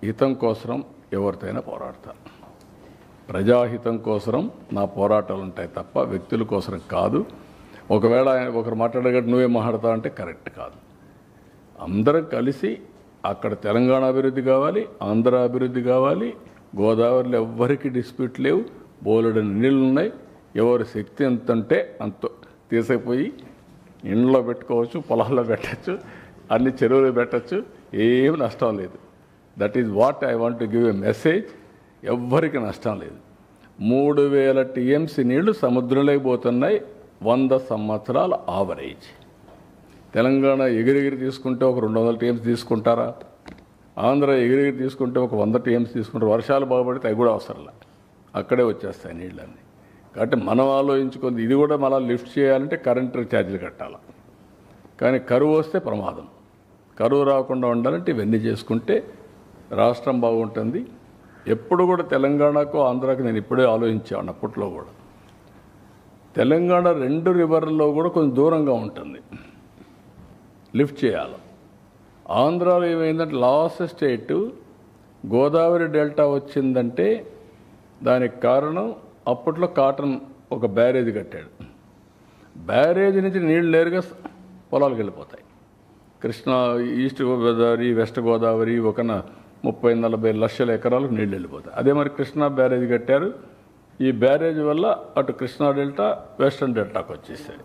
హితం కోసం ఎవరితోనైనా పోరాడతాను. ప్రజాహితం కోసం నా పోరాటాలు ఉంటాయి తప్ప వ్యక్తుల కోసం కాదు. ఒకవేళ ఒకరు మాట్లాడగట్టు నువ్వే మాట్లాడతావు అంటే కరెక్ట్ కాదు. అందరం కలిసి అక్కడ తెలంగాణ అభివృద్ధి కావాలి, ఆంధ్ర అభివృద్ధి కావాలి. గోదావరిలో ఎవ్వరికి డిస్ప్యూట్ లేవు. బోలెడని నీళ్ళు ఉన్నాయి. ఎవరి శక్తి ఎంత ఉంటే అంత తీసుకుపోయి ఇండ్లో పెట్టుకోవచ్చు, పొలాల్లో పెట్టచ్చు, అన్ని చెరువులు పెట్టచ్చు. ఏం నష్టం లేదు. That is what I want to give a message. ఎవ్వరికి నష్టం లేదు. 3000 టీఎంసీ నీళ్లు సముద్రంలోకి పోతున్నాయి. 100 సంవత్సరాల ఆవరేజ్. తెలంగాణ ఎగిరెగిరి తీసుకుంటే ఒక 200 టీఎంసీ తీసుకుంటారా? ఆంధ్ర ఎగిరెగిరి తీసుకుంటే ఒక 100 టీఎంసీ తీసుకుంటారు. వర్షాలు బాగుపడితే అవి కూడా అవసరంలా, అక్కడే వచ్చేస్తాయి నీళ్ళన్నీ. కాబట్టి మనం ఆలోచించుకుంది ఇది కూడా మళ్ళీ లిఫ్ట్ చేయాలంటే కరెంటు ఛార్జీలు కట్టాలి. కానీ కరువు వస్తే ప్రమాదం. కరువు రాకుండా ఉండాలంటే ఇవన్నీ చేసుకుంటే రాష్ట్రం బాగుంటుంది. ఎప్పుడు కూడా తెలంగాణకు ఆంధ్రాకు నేను ఇప్పుడే ఆలోచించాను. అప్పట్లో కూడా తెలంగాణ 2 రివర్లలో కూడా కొంచెం దూరంగా ఉంటుంది, లిఫ్ట్ చేయాలి. ఆంధ్రాలో ఏమైందంటే లాస్ట్ స్టేట్ గోదావరి డెల్టా వచ్చిందంటే దానికి కారణం అప్పట్లో కాటన్ ఒక బ్యారేజ్ కట్టాడు. బ్యారేజ్ నుంచి నీళ్ళు నేరుగా పొలాలకు వెళ్ళిపోతాయి. కృష్ణా, ఈస్ట్ గోదావరి, వెస్ట్ గోదావరి ఒక 30-40 లక్షల ఎకరాలకు నీళ్ళు వెళ్ళిపోతాయి. అదే మరి కృష్ణా బ్యారేజ్ కట్టారు. ఈ బ్యారేజ్ వల్ల అటు కృష్ణా డెల్టా, వెస్టర్న్ డెల్టాకు వచ్చేసాయి.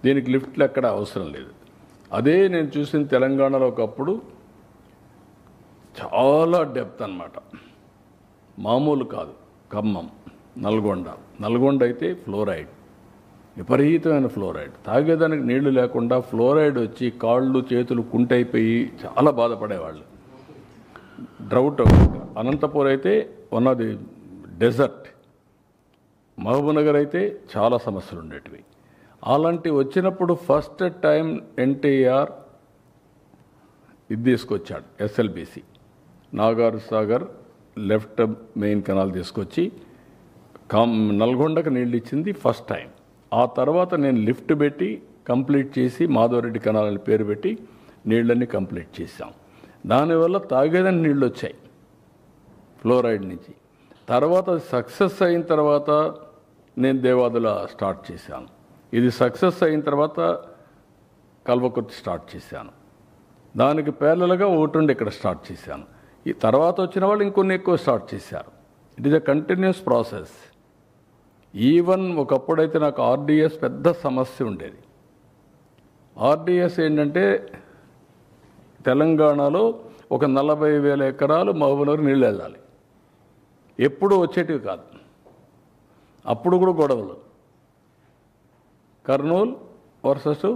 దీనికి లిఫ్ట్లు ఎక్కడ అవసరం లేదు. అదే నేను చూసిన తెలంగాణలో ఒకప్పుడు చాలా డెప్త్ అన్నమాట, మామూలు కాదు. ఖమ్మం, నల్గొండ అయితే ఫ్లోరైడ్, విపరీతమైన ఫ్లోరైడ్. తాగేదానికి నీళ్లు లేకుండా ఫ్లోరైడ్ వచ్చి కాళ్ళు చేతులు కుంటైపోయి చాలా బాధపడేవాళ్ళు. డ్రౌట్. అనంతపూర్ అయితే one of the dessert. Mahabubnagar అయితే చాలా సమస్యలు ఉండేటివి. అలాంటివి వచ్చినప్పుడు ఫస్ట్ టైం ఎన్టీఆర్ ఇది తీసుకొచ్చాడు, SLBC, Nagar Sagar left main canal తీసుకొచ్చి నల్గొండకు నీళ్ళు ఇచ్చింది ఫస్ట్ టైం. ఆ తర్వాత నేను లిఫ్ట్ పెట్టి కంప్లీట్ చేసి మాధవరెడ్డి కెనాల్ అని పేరు పెట్టి నీళ్ళన్నీ కంప్లీట్ చేశాం. దానివల్ల తాగేదని నీళ్ళు వచ్చాయి ఫ్లోరైడ్ నుంచి. తర్వాత సక్సెస్ అయిన తర్వాత నేను దేవాదుల స్టార్ట్ చేశాను. ఇది సక్సెస్ అయిన తర్వాత కల్వకుర్తి స్టార్ట్ చేశాను. దానికి పేర్లలుగా ఒకటి ఇక్కడ స్టార్ట్ చేశాను. ఈ తర్వాత వచ్చిన వాళ్ళు ఇంకొన్ని ఎక్కువ స్టార్ట్ చేశారు. It is a continuous process. Even ఒకప్పుడైతే నాకు ఆర్డీఎస్ పెద్ద సమస్య ఉండేది. ఆర్డీఎస్ ఏంటంటే తెలంగాణలో ఒక 40,000 ఎకరాలు మహబూబ్నగర్ నీళ్ళు వెళ్ళాలి. ఎప్పుడు వచ్చేటివి కాదు. అప్పుడు కూడా గొడవలు. కర్నూలు వర్సెస్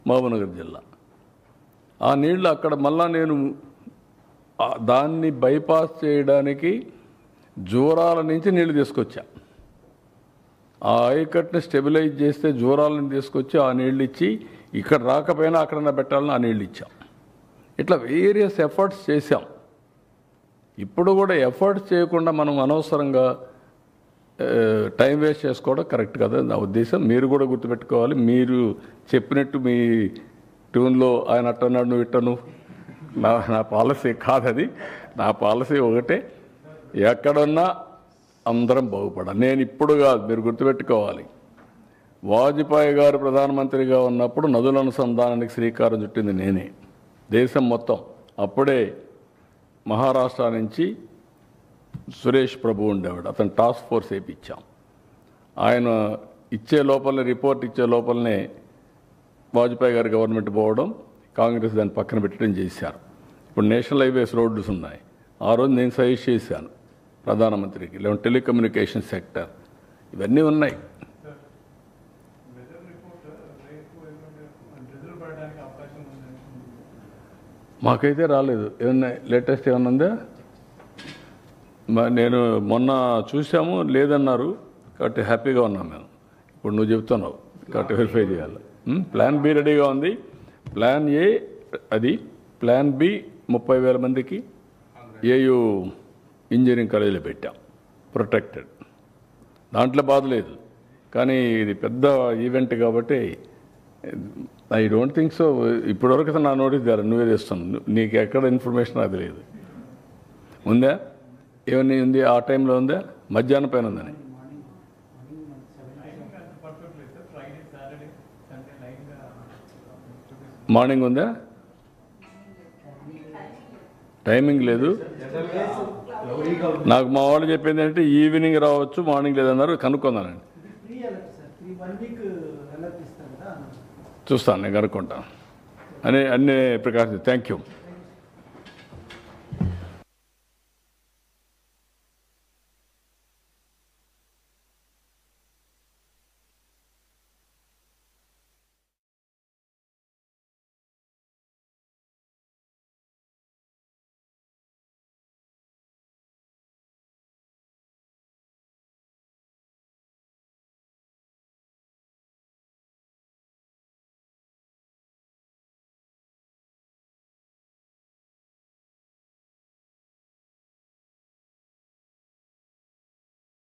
మహబూబ్నగర్ జిల్లా. ఆ నీళ్ళు అక్కడ మళ్ళా నేను దాన్ని బైపాస్ చేయడానికి జూరాల నుంచి నీళ్లు తీసుకొచ్చా. ఆ ఆయకట్టుని స్టెబిలైజ్ చేస్తే జూరాలను తీసుకొచ్చి ఆ నీళ్ళు ఇచ్చి ఇక్కడ రాకపోయినా అక్కడన్నా పెట్టాలని ఆ నీళ్ళు ఇచ్చాం. ఇట్లా వేరియస్ ఎఫర్ట్స్ చేశాం. ఇప్పుడు కూడా ఎఫర్ట్స్ చేయకుండా మనం అనవసరంగా టైం వేస్ట్ చేసుకోవడం కరెక్ట్ కదా నా ఉద్దేశం. మీరు కూడా గుర్తుపెట్టుకోవాలి. మీరు చెప్పినట్టు మీ ట్యూన్లో ఆయన అట్టన్నాడు నువ్వు ఇట్టను నా పాలసీ కాదది. నా పాలసీ ఒకటే, ఎక్కడున్నా అందరం బాగుపడాలి. నేను ఇప్పుడు కాదు, మీరు గుర్తుపెట్టుకోవాలి. వాజ్పేయి గారు ప్రధానమంత్రిగా ఉన్నప్పుడు నదుల అనుసంధానానికి శ్రీకారం చుట్టింది నేనే, దేశం మొత్తం. అప్పుడే మహారాష్ట్ర నుంచి సురేష్ ప్రభు ఉండేవాడు, అతను టాస్క్ ఫోర్స్ వేయించాం. ఆయన ఇచ్చే లోపలనే, రిపోర్ట్ ఇచ్చే లోపలనే వాజ్పేయి గారి గవర్నమెంట్ పోవడం, కాంగ్రెస్ దాన్ని పక్కన పెట్టడం చేశారు. ఇప్పుడు నేషనల్ హైవేస్ రోడ్స్ ఉన్నాయి. ఆ రోజు నేను సజెస్ట్ చేశాను ప్రధానమంత్రికి, లేదంటే టెలికమ్యూనికేషన్ సెక్టర్, ఇవన్నీ ఉన్నాయి. మాకైతే రాలేదు. ఏమన్నా లేటెస్ట్ ఏమన్నా ఉందా? నేను మొన్న చూసాము, లేదన్నారు. కాబట్టి హ్యాపీగా ఉన్నాం మేము. ఇప్పుడు నువ్వు చెప్తున్నావు కాబట్టి వెరిఫై చేయాలి. ప్లాన్ బి రెడీగా ఉంది. ప్లాన్ ఏ అది, ప్లాన్ బి 30,000 మందికి ఏయూ ఇంజనీరింగ్ కాలేజీలో పెట్టాం, ప్రొటెక్టెడ్. దాంట్లో బాధ లేదు. కానీ ఇది పెద్ద ఈవెంట్ కాబట్టి ఐ డోంట్ థింక్ సో. ఇప్పటివరకు నా నోటీస్ ద్వారా నువ్వే తెస్తున్నావు. నీకు ఎక్కడ ఇన్ఫర్మేషన్ అది లేదు. ఉందా? ఏమన్నా ఉంది? ఆ టైంలో ఉందా? మధ్యాహ్నం పైన ఉందని. మార్నింగ్ ఉందా? టైమింగ్ లేదు. నాకు మా వాళ్ళు చెప్పింది ఏంటంటే ఈవినింగ్ రావచ్చు, మార్నింగ్ లేదన్నారు. కనుక్కుందానండి, చూస్తాను, నేను కనుక్కుంటాను. అన్ని ప్రికాషన్. Thank you.